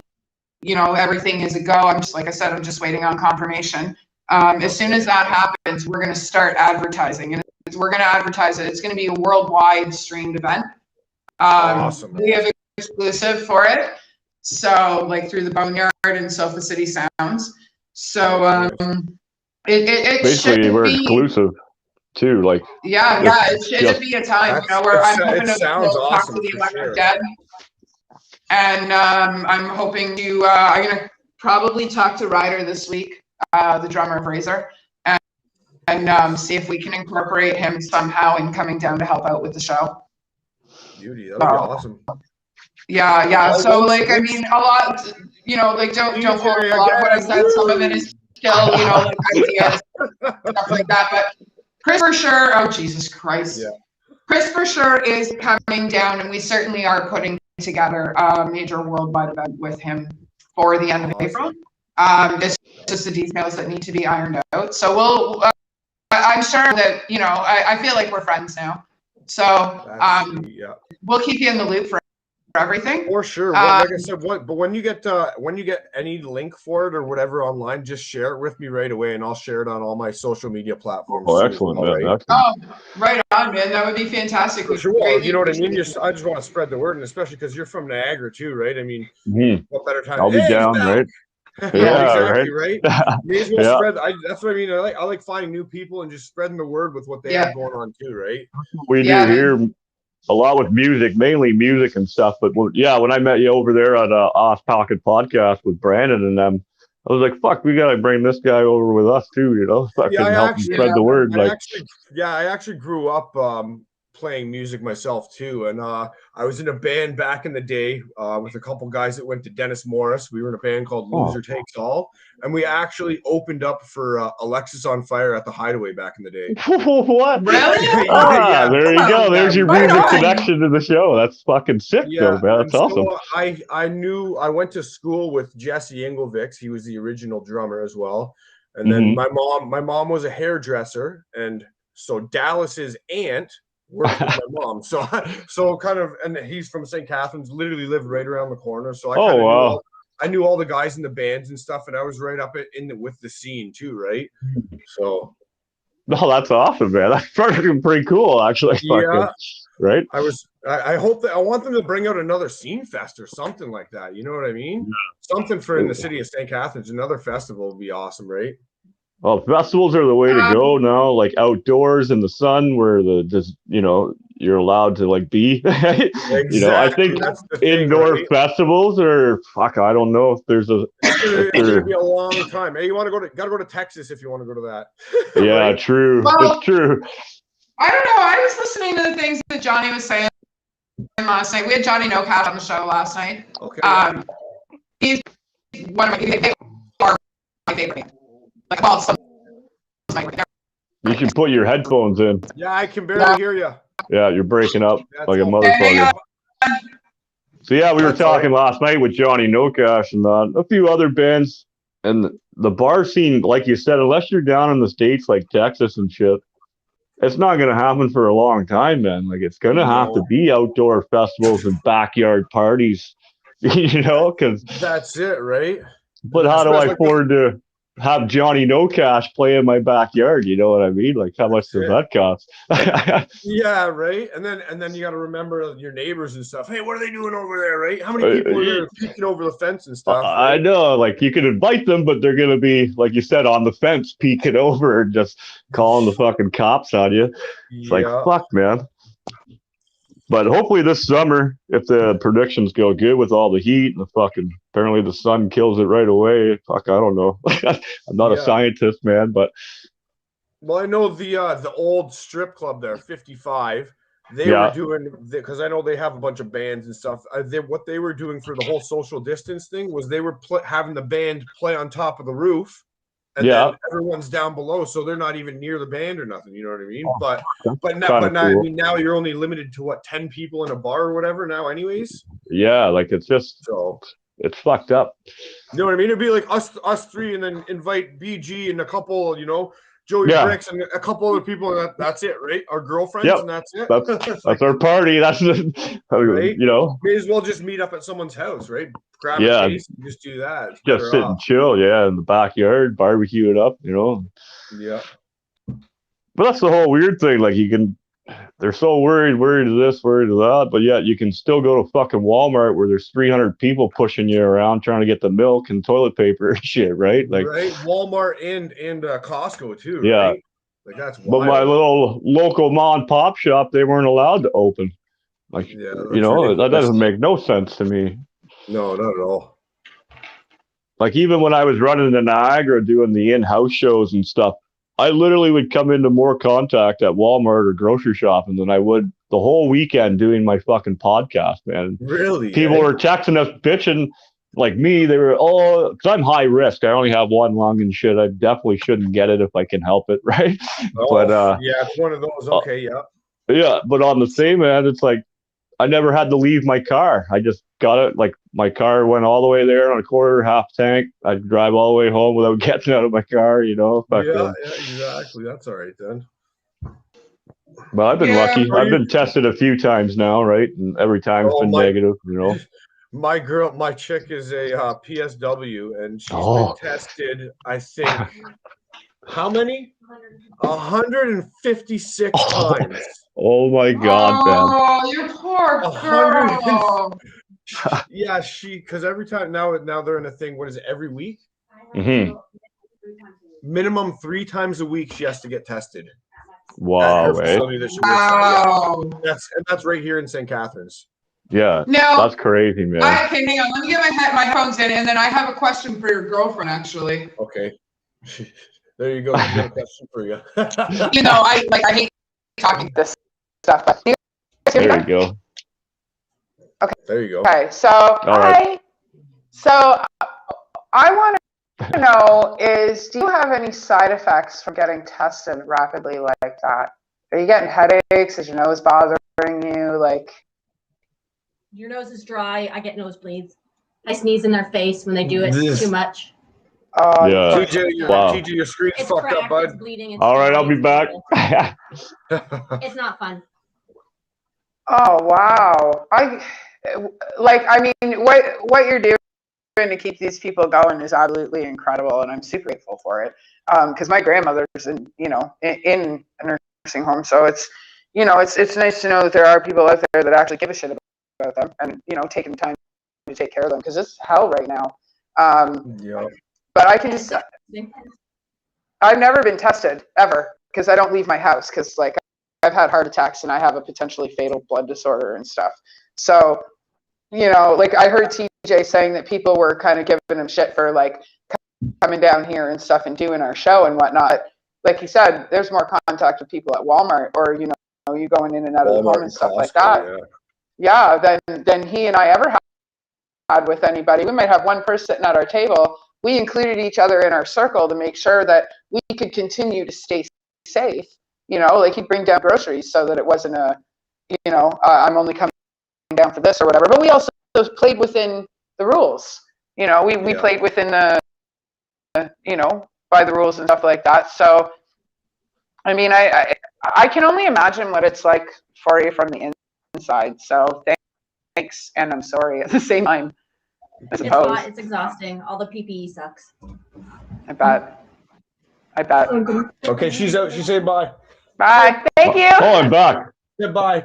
everything is a go. I'm just waiting on confirmation. As soon as that happens, we're going to start advertising, and we're going to advertise it. It's going to be a worldwide streamed event. Awesome. We have exclusive for it. So, like through TheBoneYard and Sofa City Sounds. So, it basically we're exclusive too. Like it should be a time. Where I'm hoping to talk to the Electric Dead, and I'm hoping to. I'm gonna probably talk to Ryder this week, the drummer of Razor, and see if we can incorporate him somehow in coming down to help out with the show. Beauty, that'd be awesome. Yeah. So, a lot, don't quote a lot of what I said. Some of it is still, ideas, stuff like that. But Chris for sure. Oh, Jesus Christ. Yeah. Chris for sure is coming down, and we certainly are putting together a major worldwide event with him for the end of April. It's just the details that need to be ironed out. So I'm sure that, I feel like we're friends now. So we'll keep you in the loop for everything. For sure. Like I said, but when you get any link for it or whatever online, just share it with me right away, and I'll share it on all my social media platforms. Oh, excellent, man. Right? Excellent. Oh, right on, man. That would be fantastic. For sure. You know what I mean? I just want to spread the word, and especially because you're from Niagara too, right? I mean, what better time? I'll be down, right? Yeah, exactly, right? May as well spread. That's what I mean. I like finding new people and just spreading the word with what they have going on too, right? We do here a lot with music, mainly music and stuff. But when I met you over there at Off Pocket Podcast with Brandon and them, I was like, "Fuck, we gotta bring this guy over with us too," Fucking help spread the word. I actually grew up playing music myself too, and I was in a band back in the day with a couple guys that went to Dennis Morris. We were in a band called Loser Takes All, and we actually opened up for Alexis on Fire at the Hideaway back in the day. What? Really? There you go. There's your music connection to the show. That's fucking sick, though, man. That's awesome. I went to school with Jesse Inglevics. He was the original drummer as well. And then my mom was a hairdresser, and so Dallas's aunt worked with my mom, so kind of, and he's from St. Catharines, literally lived right around the corner. So I knew all the guys in the bands and stuff, and I was right up with the scene too, right? So, no, that's awesome, man. That's pretty cool, actually. Yeah, right. I hope that I want them to bring out another scene fest or something like that. You know what I mean? Yeah. Something for in the city of St. Catharines. Another festival would be awesome, right? Well, festivals are the way to go now, like outdoors in the sun where you're allowed to be. Exactly. I think indoor festivals are I don't know if there's it's gonna be a long time. Hey, you want to gotta go to Texas if you want to go to that. Yeah, right? True. Well, it's true. I don't know. I was listening to the things that Johnny was saying last night. We had Johnny No Cat on the show last night. Okay. He's one of my favorite. You should put your headphones in. Yeah, I can barely hear you. Yeah, you're breaking up like a motherfucker. So we were talking last night with Johnny No Cash and a few other bands, and the bar scene, like you said, unless you're down in the States like Texas and shit, it's not gonna happen for a long time, man. It's gonna have to be outdoor festivals and backyard parties, because that's it, right? But how do I afford to have Johnny No Cash play in my backyard? You know what I mean? How much does that cost? Yeah, right. And then you got to remember your neighbors and stuff. Hey, what are they doing over there, right? How many people are there peeking over the fence and stuff? Right? I know. You can invite them, but they're gonna be, like you said, on the fence, peeking over and just calling the fucking cops on you. It's fuck, man. But hopefully this summer, if the predictions go good with all the heat and apparently the sun kills it right away. I don't know. I'm not a scientist, man, but. Well, I know the old strip club there, 55. They were doing, because I know they have a bunch of bands and stuff. What they were doing for the whole social distance thing was they were having the band play on top of the roof. And then everyone's down below, so they're not even near the band or nothing. You know what I mean? But now, cool. I mean, now you're only limited to 10 people in a bar or whatever now, anyways. Yeah, it's just it's fucked up. You know what I mean? It'd be like us three, and then invite BG and a couple, Joey Bricks and a couple other people, and that's it, right? Our girlfriends, and that's it. That's our party. That's right? May as well just meet up at someone's house, right? Grab a case and just do that. It's just sit and chill, in the backyard, barbecue it up, Yeah. But that's the whole weird thing. They're so worried of this, worried of that, but yet you can still go to fucking Walmart where there's 300 people pushing you around trying to get the milk and toilet paper and shit, right? Right, Walmart and Costco too. Yeah, right? That's wild. But my little local mom and pop shop, they weren't allowed to open. That doesn't make no sense to me. No, not at all. Even when I was running to Niagara doing the in-house shows and stuff, I literally would come into more contact at Walmart or grocery shopping than I would the whole weekend doing my fucking podcast, man. Really? People were texting us, bitching like me. They were, because I'm high risk. I only have one lung and shit. I definitely shouldn't get it if I can help it, right? But it's one of those. Okay, yeah, but on the same end, it's I never had to leave my car. I just got it. Like my car went all the way there on a quarter, half tank. I'd drive all the way home without getting out of my car, you know. Yeah, exactly. That's all right then. But I've been lucky. I've been tested a few times now, right? And every time's been negative, you know. My chick is a PSW, and she's been tested, I think, how many? 156 times. Oh my God, man. Oh, you poor girl. Yeah, because every time now they're in a thing. What is it? Every week? Mm-hmm. Minimum 3 times a week she has to get tested. Wow, Wow. That's right here in St. Catharines. Yeah, now, that's crazy, man. Okay, hang on. Let me get my headphones in, and then I have a question for your girlfriend, actually. Okay. There you go. She's got a question for you. You know, I hate talking this stuff, but there you go. Okay. There you go. Okay, so So I want to know do you have any side effects from getting tested rapidly like that? Are you getting headaches? Is your nose bothering you? Like, your nose is dry. I get nosebleeds. I sneeze in their face when they do it too much. Yeah. TJ, your screen's it's fucked cracked, up, bud. It's bleeding. It's all right, I'll be back. It's not fun. Oh wow! I mean, what you're doing to keep these people going is absolutely incredible, and I'm super grateful for it. Because my grandmother's in a nursing home, so it's it's nice to know that there are people out there that actually give a shit about them, and taking the time to take care of them, because it's hell right now. But I can just, I've never been tested ever, because I don't leave my house, because like I've had heart attacks and I have a potentially fatal blood disorder and stuff. So, like I heard TJ saying that people were kind of giving him shit for like coming down here and stuff and doing our show and whatnot. Like he said, there's more contact with people at Walmart, or you going in and out of the home and stuff like that. Yeah, than he and I ever had with anybody. We might have one person sitting at our table. We included each other in our circle to make sure that we could continue to stay safe. Like he'd bring down groceries so that it wasn't I'm only coming down for this or whatever. But we also played within the rules. We played within the, by the rules and stuff like that. So, I mean, I can only imagine what it's like for you from the inside. So thanks, and I'm sorry at the same time. I suppose. It's exhausting. All the PPE sucks. I bet. Okay, she's out. She said bye. Bye. Thank you. Oh, I'm back. Goodbye.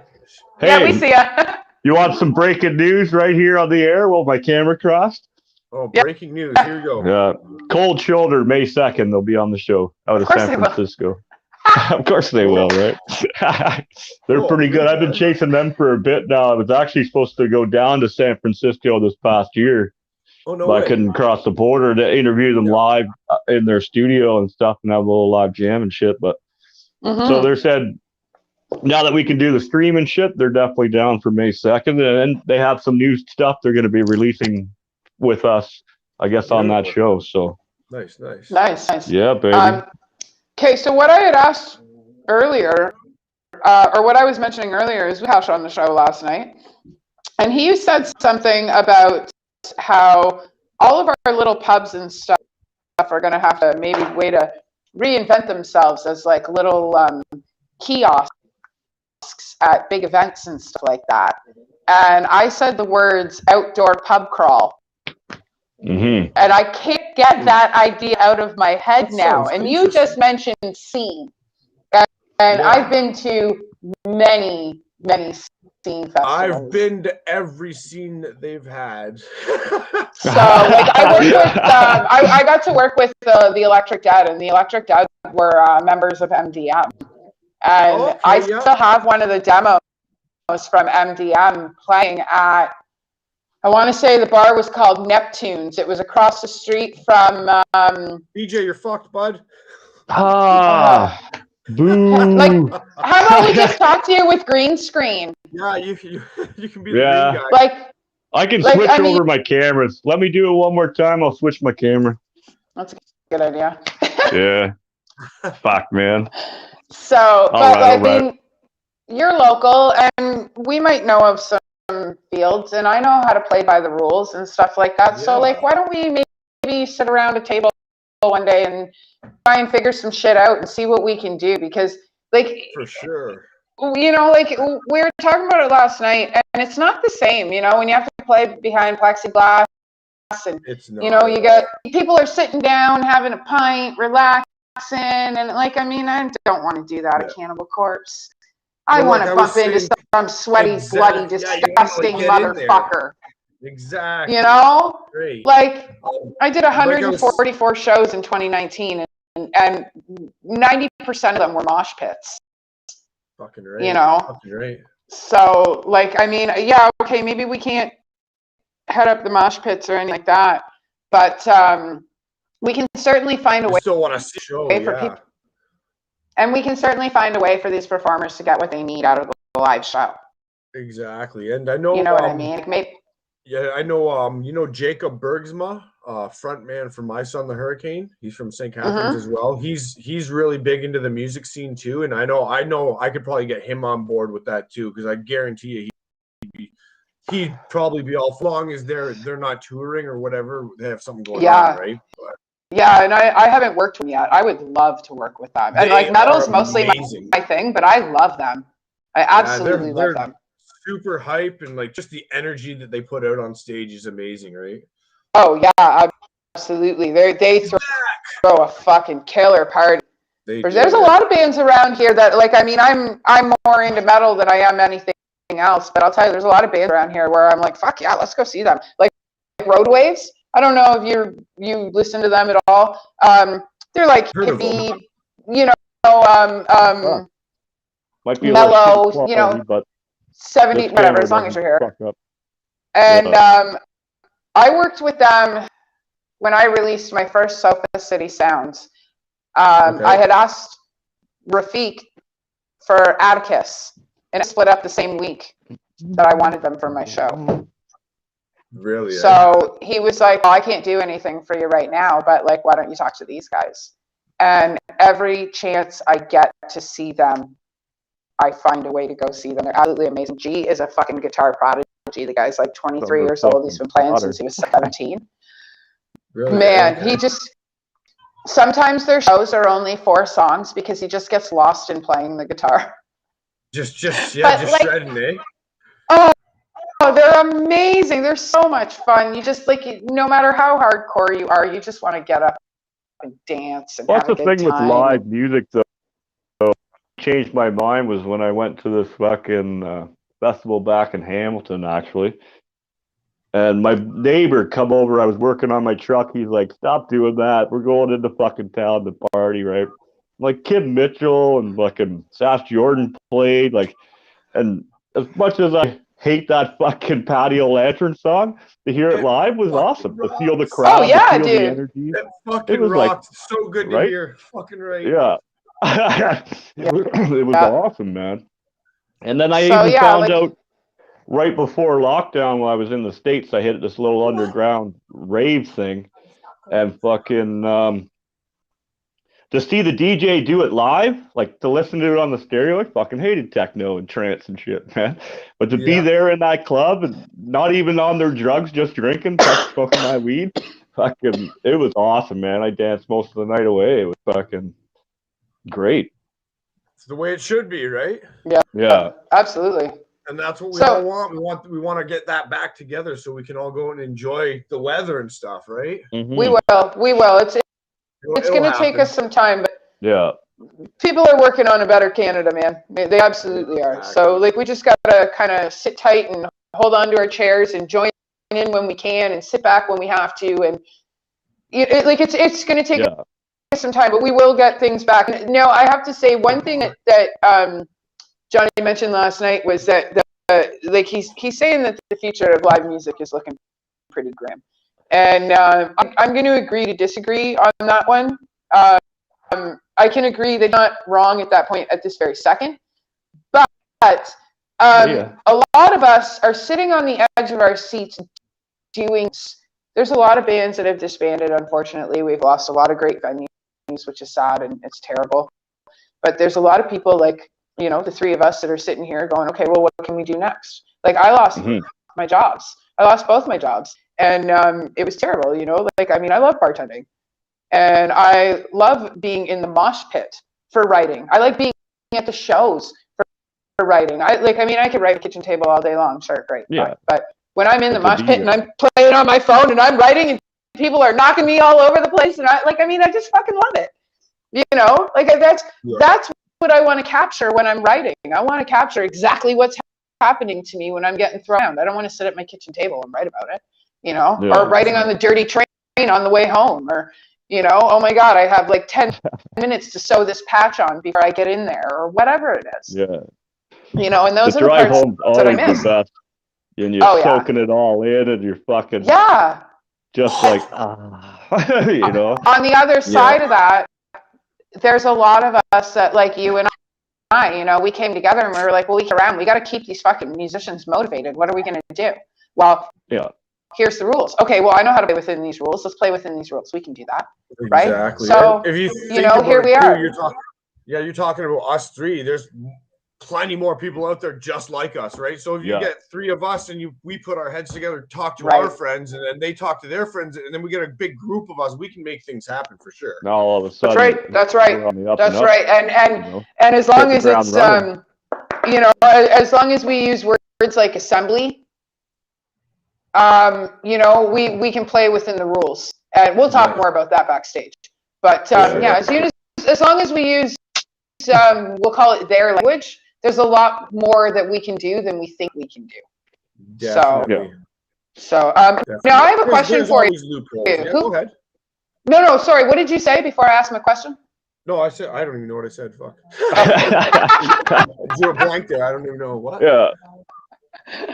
Hey, yeah, we see ya. You want some breaking news right here on the air while my camera crossed? Oh, breaking news. Here you go. Yeah. Cold Shoulder, May 2nd, they'll be on the show out of San Francisco. Of course they will, right? They're pretty good. I've been chasing them for a bit now. I was actually supposed to go down to San Francisco this past year. Oh, no but way. I couldn't cross the border to interview them live in their studio and stuff and have a little live jam and shit. But so they said, now that we can do the stream and shit, they're definitely down for May 2nd. And they have some new stuff they're going to be releasing with us, I guess, on that show. So nice. Yeah, baby. Okay, so what I had asked earlier, or what I was mentioning earlier, is House on the show last night, and he said something about how all of our little pubs and stuff are going to have to maybe way to reinvent themselves as like little kiosks at big events and stuff like that. And I said the words outdoor pub crawl. And I can't get that idea out of my head now. And you just mentioned scene. And I've been to many scene festivals. I've been to every scene that they've had. So like I worked with, I got to work with the Electric Dead, and the Electric Dead were members of MDM. And I still have one of the demos from MDM playing at, I want to say the bar was called Neptune's. It was across the street from DJ, you're fucked, bud. Boo. Like, how about we just talk to you with green screen? Yeah, you can be the green guy. Like, I can switch over my cameras. Let me do it one more time. I'll switch my camera. That's a good idea. Yeah. Fuck, man. So, but I mean, you're local, and we might know of some fields, and I know how to play by the rules and stuff like that. Yeah. So like, why don't we maybe sit around a table one day and try and figure some shit out and see what we can do? Because like, for sure, you know, like we were talking about it last night, and it's not the same, you know, when you have to play behind plexiglass and, you know, you got people are sitting down having a pint, relaxing, and like, I mean, I don't want to do that at Cannibal Corpse. I want to bump into some sweaty, bloody, disgusting motherfucker. Exactly. You know? Great. Like, I did 144 shows in 2019, and 90% of them were mosh pits. Fucking right. You know? Fucking right. So, like, I mean, yeah, okay, maybe we can't head up the mosh pits or anything like that, but we can certainly find a way. Still want to see a show, for people. And we can certainly find a way for these performers to get what they need out of the live show. Exactly. And I know, you know what I mean? Like maybe, yeah, I know, you know, Jacob Bergsma, front man for My Son the Hurricane. He's from St. Catharines as well. He's really big into the music scene too. And I know I could probably get him on board with that too, because I guarantee you he'd probably be all, as long as they're not touring or whatever, they have something going on, right? But, yeah, and I haven't worked with them yet. I would love to work with them. And like metal's mostly my thing, but I love them. I absolutely love them. Super hype, and like just the energy that they put out on stage is amazing, right? Oh yeah, absolutely. They throw a fucking killer party. There's a lot of bands around here that, like, I mean, I'm more into metal than I am anything else, but I'll tell you, there's a lot of bands around here where I'm like, fuck yeah, let's go see them. Like Roadwaves. I don't know if you listen to them at all. They're like hippie, you know, might be mellow, quality, you know, but 70, whatever, as long as you're here. And I worked with them when I released my first Sofa City Sounds. I had asked Rafiq for Atticus, and it split up the same week that I wanted them for my show. Really? So he was like, oh, I can't do anything for you right now, but like, why don't you talk to these guys? And every chance I get to see them, I find a way to go see them. They're absolutely amazing. G is a fucking guitar prodigy. The guy's like 23 years old. He's been playing since he was 17. Really? Man, he just, sometimes their shows are only 4 songs because he just gets lost in playing the guitar. Just like, shredding, eh? Oh, they're amazing. They're so much fun. You just like, no matter how hardcore you are, you just want to get up and dance and have a good time. What's the thing with live music, though? Changed my mind was when I went to this fucking festival back in Hamilton, actually. And my neighbor come over. I was working on my truck. He's like, "Stop doing that. We're going into fucking town to party, right?" Like Kim Mitchell and fucking Sash Jordan played. Like, and as much as I hate that fucking Patio Lantern song, to hear it live was awesome. To feel the crowd, to feel the energy. That fucking rocked. Like, so good to hear. Fucking right. Yeah. It was awesome, man. And then I even found out right before lockdown, when I was in the States, I hit this little underground rave thing, and fucking to see the DJ do it live, like to listen to it on the stereo, I fucking hated techno and trance and shit, man. But to be there in that club and not even on their drugs, just drinking, smoking my weed, fucking, it was awesome, man. I danced most of the night away. It was fucking great. It's the way it should be, right? Yeah, absolutely. And that's what we all want. We want to get that back together so we can all go and enjoy the weather and stuff, right? Mm-hmm. We will. It's going to take us some time, but people are working on a better Canada, man. They absolutely are. So like, we just got to kind of sit tight and hold on to our chairs and join in when we can and sit back when we have to. And it's going to take some time, but we will get things back. Now, I have to say one thing that Johnny mentioned last night was that like he's saying that the future of live music is looking pretty grim, and I'm going to agree to disagree on that one. I can agree they're not wrong at that point at this very second, but a lot of us are sitting on the edge of our seats doing. There's a lot of bands that have disbanded. Unfortunately, we've lost a lot of great venues, which is sad and it's terrible. But there's a lot of people like, you know, the 3 of us that are sitting here going, okay, well, what can we do next? Like I lost my jobs. I lost both my jobs, and it was terrible. You know, like, I mean, I love bartending, and I love being in the mosh pit for writing. I like being at the shows for writing. I mean, I could write a kitchen table all day long. Sure, great. Yeah. Fine. But when I'm in the mosh pit and I'm playing on my phone and I'm writing and people are knocking me all over the place, and I just fucking love it. You know, like that's what I want to capture when I'm writing. I want to capture exactly what's happening to me when I'm getting thrown around. I don't want to sit at my kitchen table and write about it, you know, or writing on the dirty train on the way home, or, you know, oh my God, I have like 10 minutes to sew this patch on before I get in there, or whatever it is. Yeah. You know, and those the are the drive parts home's that I always miss. the best. And you're soaking it all in, and you're fucking just like, you know. On the other side of that, there's a lot of us that, like you and I, you know, we came together and we were like, well, we got to keep these fucking musicians motivated. What are we going to do? Well, here's the rules. Okay, well, I know how to play within these rules. Let's play within these rules. We can do that. Exactly. Right? So, if you know, here we are. You're talking about us three. There's plenty more people out there just like us, right? So if you get three of us and we put our heads together, talk to our friends, and then they talk to their friends, and then we get a big group of us, we can make things happen for sure. Now all of a sudden, that's right. And as long as it's you know, as long as we use words like assembly, you know, we can play within the rules, and we'll talk more about that backstage. But as long as we use we'll call it their language, there's a lot more that we can do than we think we can do. Definitely. So now I have a question for you. Go ahead. No, sorry. What did you say before I asked my question? No, I said I don't even know what I said. Fuck. I drew a blank there. I don't even know what. Yeah.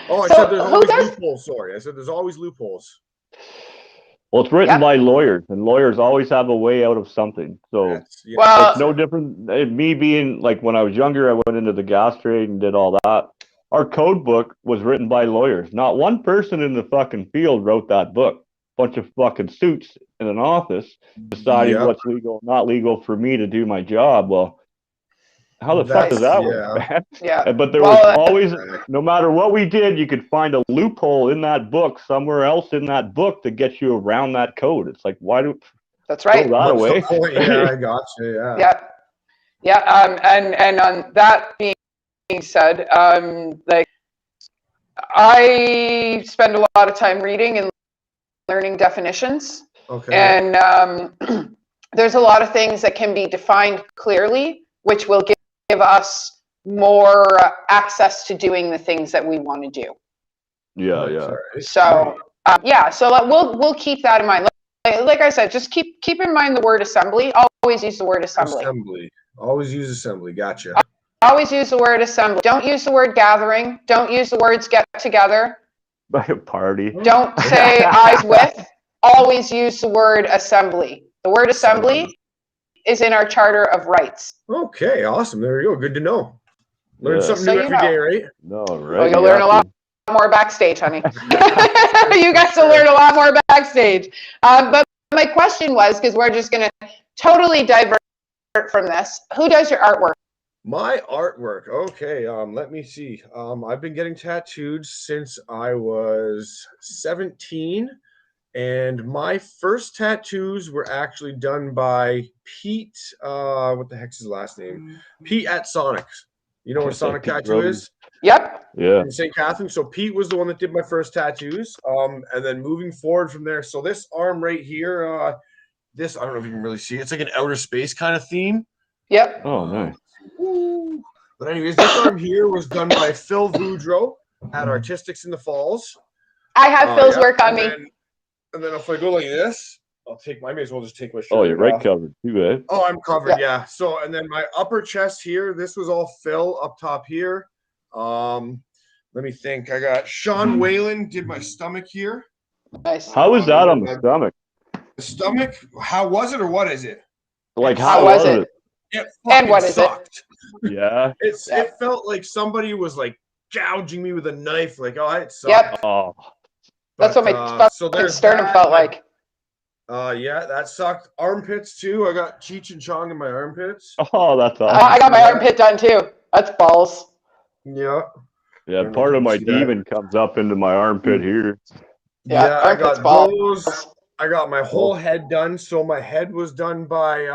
Oh, I said there's always loopholes. Sorry, I said there's always loopholes. Well, it's written by lawyers, and lawyers always have a way out of something. So it's no different. Me being like, when I was younger, I went into the gas trade and did all that. Our code book was written by lawyers. Not one person in the fucking field wrote that book. Bunch of fucking suits in an office deciding what's legal, not legal for me to do my job. Well, how the fuck does that work, man? Yeah. But there was always, no matter what we did, you could find a loophole in that book, somewhere else in that book, to get you around that code. It's like, why do? That's right. Throw that away. Yeah, I got you. Yeah. And on that being said, like, I spend a lot of time reading and learning definitions. Okay. And there's a lot of things that can be defined clearly, which will give us more access to doing the things that we want to do. Yeah. So so we'll keep that in mind. Like I said, just keep in mind the word assembly. Always use the word assembly. Always use assembly. Gotcha. Always use the word assembly. Don't use the word gathering. Don't use the words get together. Party. Don't say eyes with. Always use the word assembly. The word assembly is in our Charter of Rights. Okay, awesome. There you go. Good to know. Learn something new every day, right? No, right. Well, you'll learn a lot more backstage, honey. You guys will learn a lot more backstage. But my question was, because we're just going to totally divert from this, who does your artwork? My artwork. Okay, let me see. I've been getting tattooed since I was 17. And my first tattoos were actually done by Pete. What the heck's his last name? Pete at Sonic's. You know where Sonic Tattoo is? Yep. Yeah. In St. Catherine. So Pete was the one that did my first tattoos. And then moving forward from there. So this arm right here, this, I don't know if you can really see it. It's like an outer space kind of theme. Yep. Oh, nice. But anyways, this arm here was done by Phil Boudreau at Artistics in the Falls. I have Phil's work on me. And then if I go like this, I may as well just take my shirt off. Oh, you're right covered too, eh? Oh, I'm covered, yeah. So, and then my upper chest here, this was all Phil up top here. Let me think. I got Sean Whalen did my stomach here. Nice. How was that on the stomach? The stomach? How was it, or what is it? Like, how was it? It and what sucked. Is it? Yeah. It felt like somebody was like gouging me with a knife. Like, oh, it sucked. Yep. Oh. That's what my sternum felt like. Yeah, that sucked. Armpits too. I got Cheech and Chong in my armpits. Oh, that's awesome. I got my armpit done too. That's balls. Yeah. Yeah, part of my demon comes up into my armpit here. Yeah, I got those. I got my whole head done. So my head was done by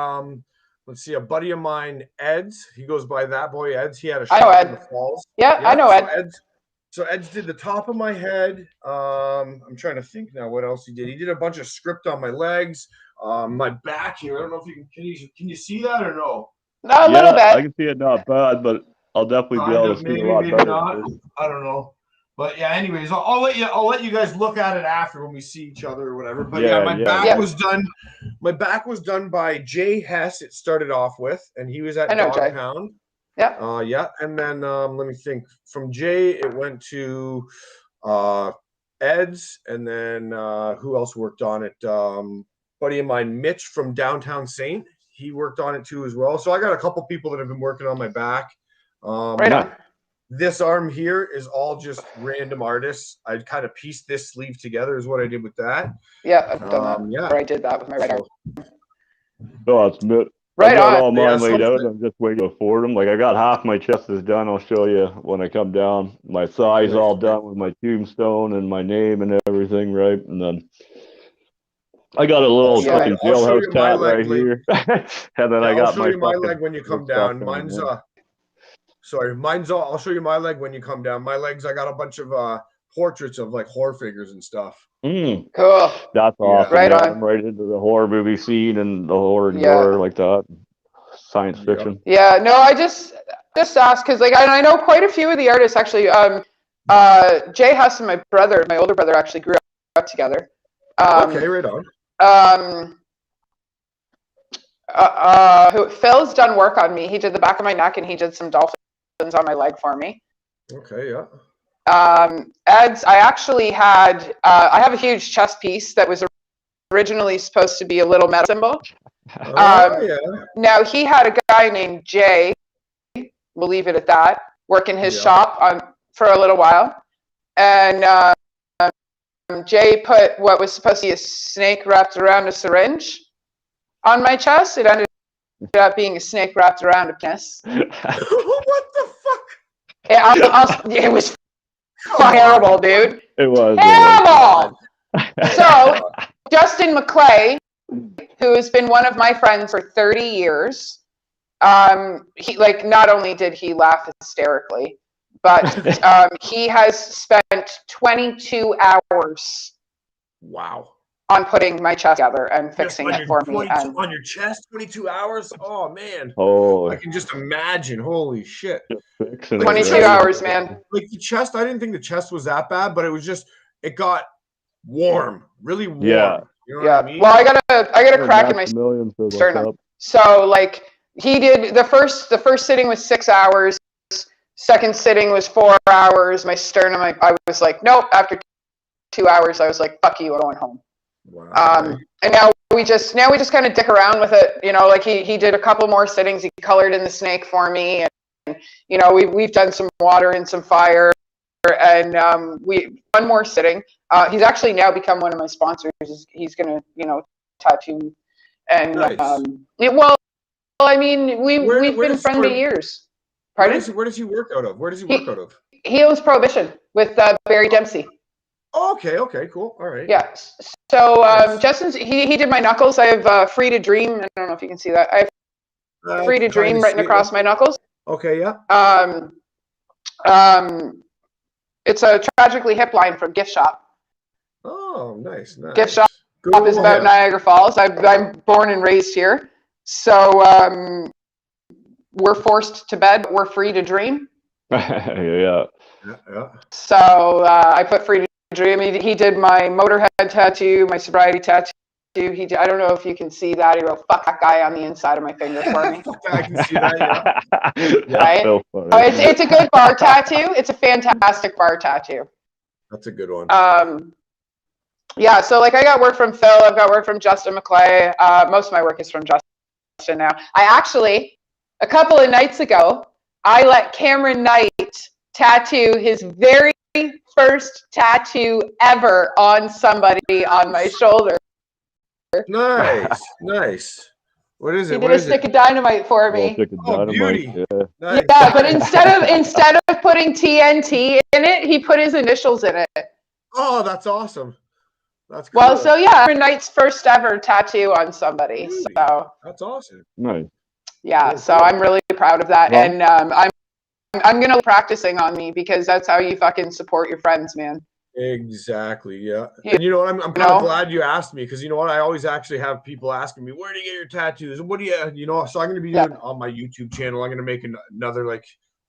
let's see, a buddy of mine, Ed's. He goes by That Boy Ed's. He had a shop in the Falls. Yeah, I know Ed. So Ed's did the top of my head. I'm trying to think now what else he did. He did a bunch of script on my legs, my back here. I don't know if you can you see that or no? No, a little bit. I can see it not bad, but I'll definitely be able to see a lot better. Not. I don't know. But yeah, anyways, I'll let you guys look at it after when we see each other or whatever. But my back was done. My back was done by Jay Hess. It started off with, and he was at Dogpound. Yeah. And then let me think. From Jay, it went to Ed's, and then who else worked on it? Buddy of mine, Mitch from Downtown Saint. He worked on it too as well. So I got a couple people that have been working on my back. Right on. This arm here is all just random artists. I kind of pieced this sleeve together is what I did with that. Yeah, I've done that. Yeah. Or I did that with my right arm. Oh, it's right I got on. all mine laid out. I'm just waiting to afford them. Like I got half my chest is done. I'll show you when I come down. My thighs all done with my tombstone and my name and everything, right? And then I got a little fucking jailhouse tat right here. And then I got I'll show you my leg when you come down. I'll show you my leg when you come down. My legs, I got a bunch of portraits of like horror figures and stuff. Cool. That's awesome. Right on. I'm right into the horror movie scene and the horror and gore like that. Science fiction. Yeah, no, I just asked because like I know quite a few of the artists actually. Jay Huss and my brother, my older brother, actually grew up together. Okay, right on. Phil's done work on me. He did the back of my neck and he did some dolphins on my leg for me. Okay, yeah. Ed's, I actually had, I have a huge chest piece that was originally supposed to be a little metal symbol. Now he had a guy named Jay, we'll leave it at that, work in his shop for a little while. And Jay put what was supposed to be a snake wrapped around a syringe on my chest. It ended up being a snake wrapped around a penis. What the fuck? It was terrible, dude. It was terrible. So Justin McClay, who has been one of my friends for 30 years, he like not only did he laugh hysterically, but he has spent 22 hours. Wow. On putting my chest together and fixing it for me. On your chest, 22 hours? Oh, man. Oh, I can just imagine. Holy shit. 22 hours, man. Like the chest, I didn't think the chest was that bad, but it was just, it got warm. Really warm. Yeah. You know what I mean? Well, I got a crack in my sternum. So, like, he did, the first sitting was 6 hours. Second sitting was 4 hours. My sternum, I was like, nope. After 2 hours, I was like, fuck you, I'm going home. Wow. And now we just kind of dick around with it, you know, like he did a couple more sittings. He colored in the snake for me, and you know, we've done some water and some fire, and one more sitting. He's actually now become one of my sponsors. He's gonna, you know, tattoo, and nice. Well, I mean, we've been friends for years. Pardon? Where does he work out of? Where does he work out of? He owns Prohibition with Barry Dempsey. Oh, okay, cool. All right. Yeah. So Justin's he did my knuckles. I have Free to Dream. I don't know if you can see that. I have Free to Dream written across my knuckles. Okay, yeah. It's a Tragically Hip line from Gift Shop. Oh, nice. Gift Shop is about Niagara Falls. I'm born and raised here. So we're forced to bed, but we're free to dream. Yeah. So I put Free to Dream. He did my Motorhead tattoo, my sobriety tattoo. I don't know if you can see that. He wrote "fuck that guy" on the inside of my finger for me. I can see that. Yeah. Right? So it's a good bar tattoo. It's a fantastic bar tattoo. That's a good one. Yeah. So like I got work from Phil. I've got work from Justin McClay. Most of my work is from Justin now. I actually, a couple of nights ago, I let Cameron Knight tattoo his very first tattoo ever on somebody on my shoulder. Nice. What is it? He did a stick of dynamite for me. Oh, beauty. Yeah. Nice. Yeah, but instead of putting TNT in it, he put his initials in it. Oh, that's awesome. That's cool. Well, so yeah, Knight's first ever tattoo on somebody. Beauty. So that's awesome. Nice. Yeah, so I'm really proud of that, well, and I'm gonna practicing on me because that's how you fucking support your friends, man. Exactly. Yeah. And you know what? I'm kind of glad you asked me because you know what? I always actually have people asking me, where do you get your tattoos? And what do you know? So I'm going to be doing on my YouTube channel. I'm going to make another like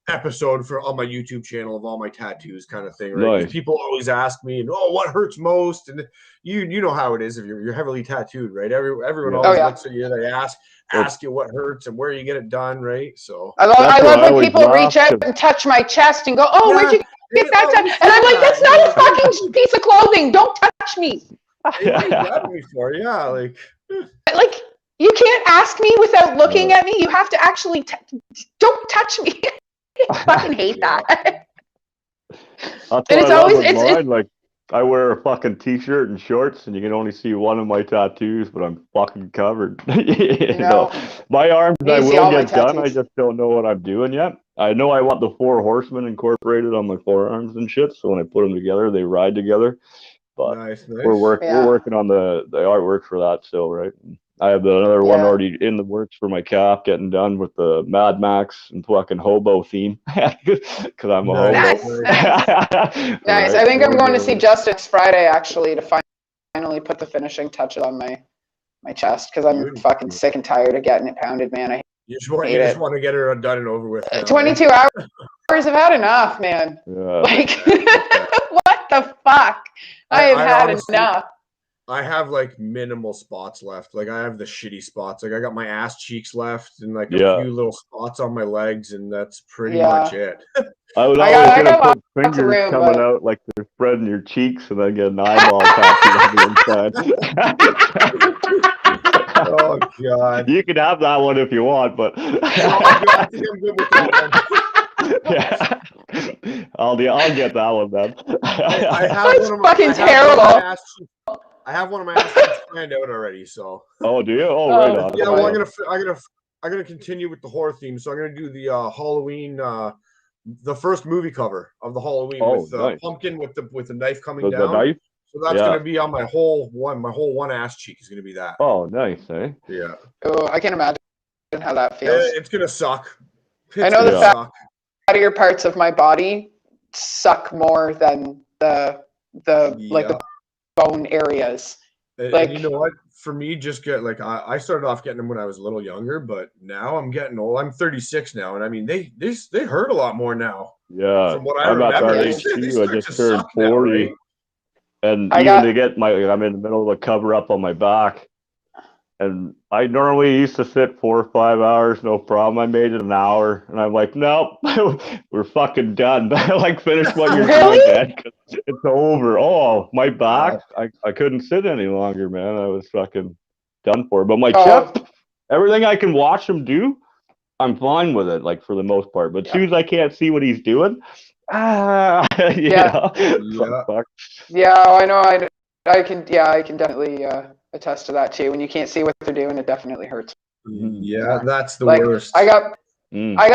episode on my YouTube channel of all my tattoos kind of thing, right? Because people always ask me, what hurts most? And you know how it is if you're heavily tattooed, right? Everyone always looks at you. They ask you what hurts and where you get it done, right? So I love when people reach out and touch my chest and go, where'd you get that done? And I'm like, that's not a fucking piece of clothing. Don't touch me. Like you can't ask me without looking at me. You have to actually don't touch me. I fucking hate that. And it's always like I wear a fucking t-shirt and shorts, and you can only see one of my tattoos, but I'm fucking covered. you know, my arms I will get done. I just don't know what I'm doing yet. I know I want the 4 horsemen incorporated on my forearms and shit. So when I put them together, they ride together. But nice. we're working on the artwork for that still, right? I have another one already in the works for my calf, getting done with the Mad Max and fucking hobo theme because I'm a hobo. Nice. I think I'm going to see Justice Friday actually to finally put the finishing touches on my chest because I'm fucking sick and tired of getting it pounded, man. You just want to get her done and over with. Now, 22 hours. I've had enough, man. Like, what the fuck? I have had honestly, enough. I have like minimal spots left. Like I have the shitty spots. Like I got my ass cheeks left and like a few little spots on my legs, and that's pretty much it. I was always gonna put fingers coming out like they're spreading your cheeks, and then get an eyeball tattooed on the inside. Oh God! You can have that one if you want, but I think I'm good with that one. I'll get that one then. I have That's fucking terrible. I have one of my ass cheeks planned out already. So. Oh, do you? Oh, right on. Yeah, well, I'm gonna continue with the horror theme. So I'm gonna do the Halloween, the first movie cover of the Halloween with pumpkin with the knife coming down. The knife? So that's gonna be on my whole one ass cheek is gonna be that. Oh, nice, eh? Yeah. Oh, I can imagine how that feels. It's gonna suck. I know the fattier parts of my body suck more than the bone areas. And you know what? For me, just get like I started off getting them when I was a little younger, but now I'm getting old. I'm 36 now, and I mean they hurt a lot more now. Yeah, from what I remember, I just turned 40, now, right? And I'm in the middle of a cover up on my back, and I normally used to sit 4 or 5 hours, no problem. I made it an hour, and I'm like, nope, we're fucking done. Like, finish what you're doing, Dad, 'cause it's over. Oh, my back, I couldn't sit any longer, man. I was fucking done for. But my chest, everything I can watch him do, I'm fine with it, like for the most part. But as soon as I can't see what he's doing, I know. I can definitely attest to that too. When you can't see what they're doing, it definitely hurts. Yeah, that's the worst. I got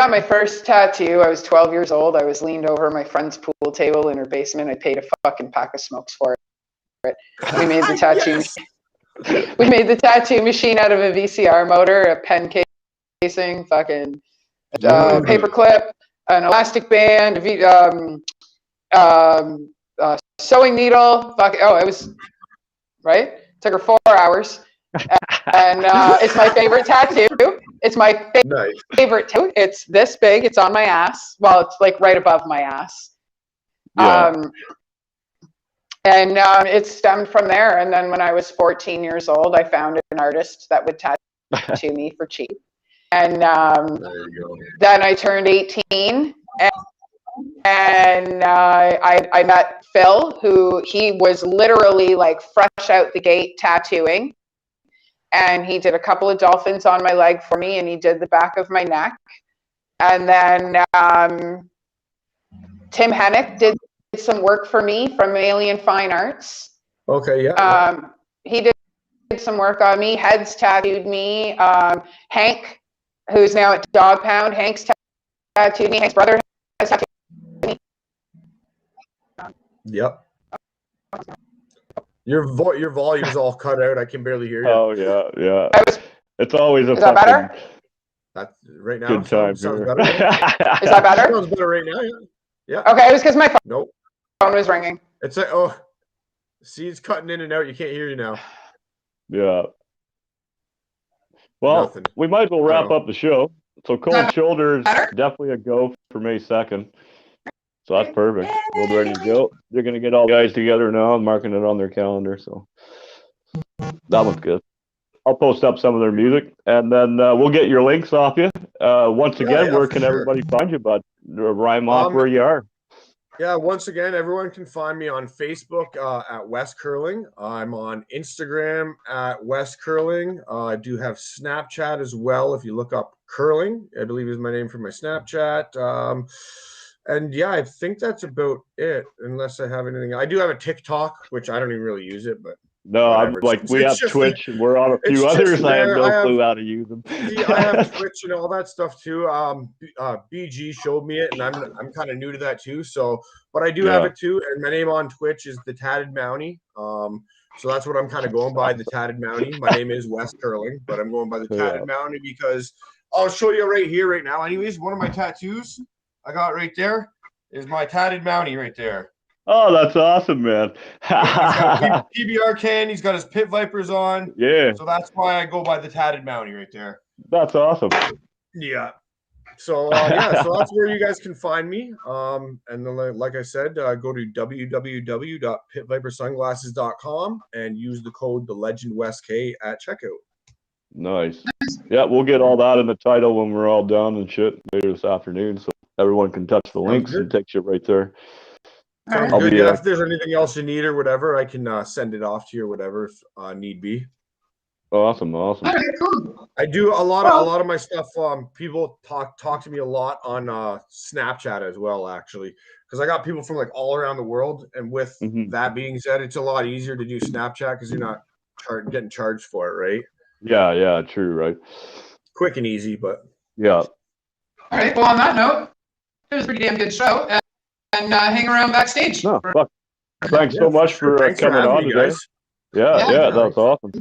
my first tattoo. I was 12 years old. I was leaned over my friend's pool table in her basement. I paid a fucking pack of smokes for it. We made the tattoo. We made the tattoo machine out of a VCR motor, a pen casing, fucking paper clip, an elastic band, sewing needle. It was right. It took her 4 hours, and it's my favorite tattoo. It's my favorite tattoo. It's this big. It's on my ass. Well, it's like right above my ass. Yeah. And it stemmed from there. And then when I was 14 years old, I found an artist that would tattoo me for cheap. And then I turned 18, and I met Phil, he was literally like fresh out the gate tattooing. And he did a couple of dolphins on my leg for me, and he did the back of my neck. And then Tim Hennick did some work for me from Alien Fine Arts. Okay, yeah. He did some work on me. Heads tattooed me. Hank, who's now at Dog Pound, Hank's tattooed me. Hank's brother has tattooed me. Yep. Your volume's all cut out. I can barely hear you. Oh yeah. It's always a Is that better? That's right now. Good time. Sounds better. Is that better? Sounds better right now. Yeah. Okay, it was because my phone was ringing. It's like, oh, see, it's cutting in and out. You can't hear you now. Yeah. Well, Nothing. we might as well wrap up the show. So Cold Shoulder is definitely a go for May 2nd. So that's perfect. We'll be ready to go. They're going to get all the guys together now and marking it on their calendar. So that one's good. I'll post up some of their music, and then we'll get your links off you. Once again, where can everybody find you, bud? Rhyme off where you are. Yeah, once again, everyone can find me on Facebook at West Curling. I'm on Instagram at West Curling. I do have Snapchat as well. If you look up Curling, I believe is my name for my Snapchat. And yeah, I think that's about it, unless I have anything. I do have a TikTok, which I don't even really use it, but no, I'm like, we have Twitch, and we're on a few others. I have no clue how to use them. I have Twitch and all that stuff too. BG showed me it, and I'm kind of new to that too. So, but I do have it too. And my name on Twitch is the Tatted Mountie. So that's what I'm kind of going by, the Tatted Mountie. My name is West Curling, but I'm going by the Tatted Mountie because I'll show you right here, right now. Anyways, one of my tattoos I got right there is my Tatted Mountie right there. Oh, that's awesome, man. He's got a PBR can. He's got his Pit Vipers on. Yeah. So that's why I go by the Tatted Mountie right there. That's awesome. Yeah. So, so that's where you guys can find me. And then, like I said, go to www.pitvipersunglasses.com and use the code TheLegendWestK at checkout. Nice. Yeah, we'll get all that in the title when we're all done and shit later this afternoon, so everyone can touch the links and takes you right there. Sounds good. Yeah, if there's anything else you need or whatever, I can send it off to you or whatever if need be. Awesome. I do a lot of my stuff. People talk to me a lot on Snapchat as well, actually, because I got people from like all around the world. And with that being said, it's a lot easier to do Snapchat because you're not getting charged for it, right? Yeah, true, right? Quick and easy, but yeah. All right. Well, on that note, it was a pretty damn good show. And hang around backstage. No, fuck. Thanks so much for coming on today. Yeah, that was awesome.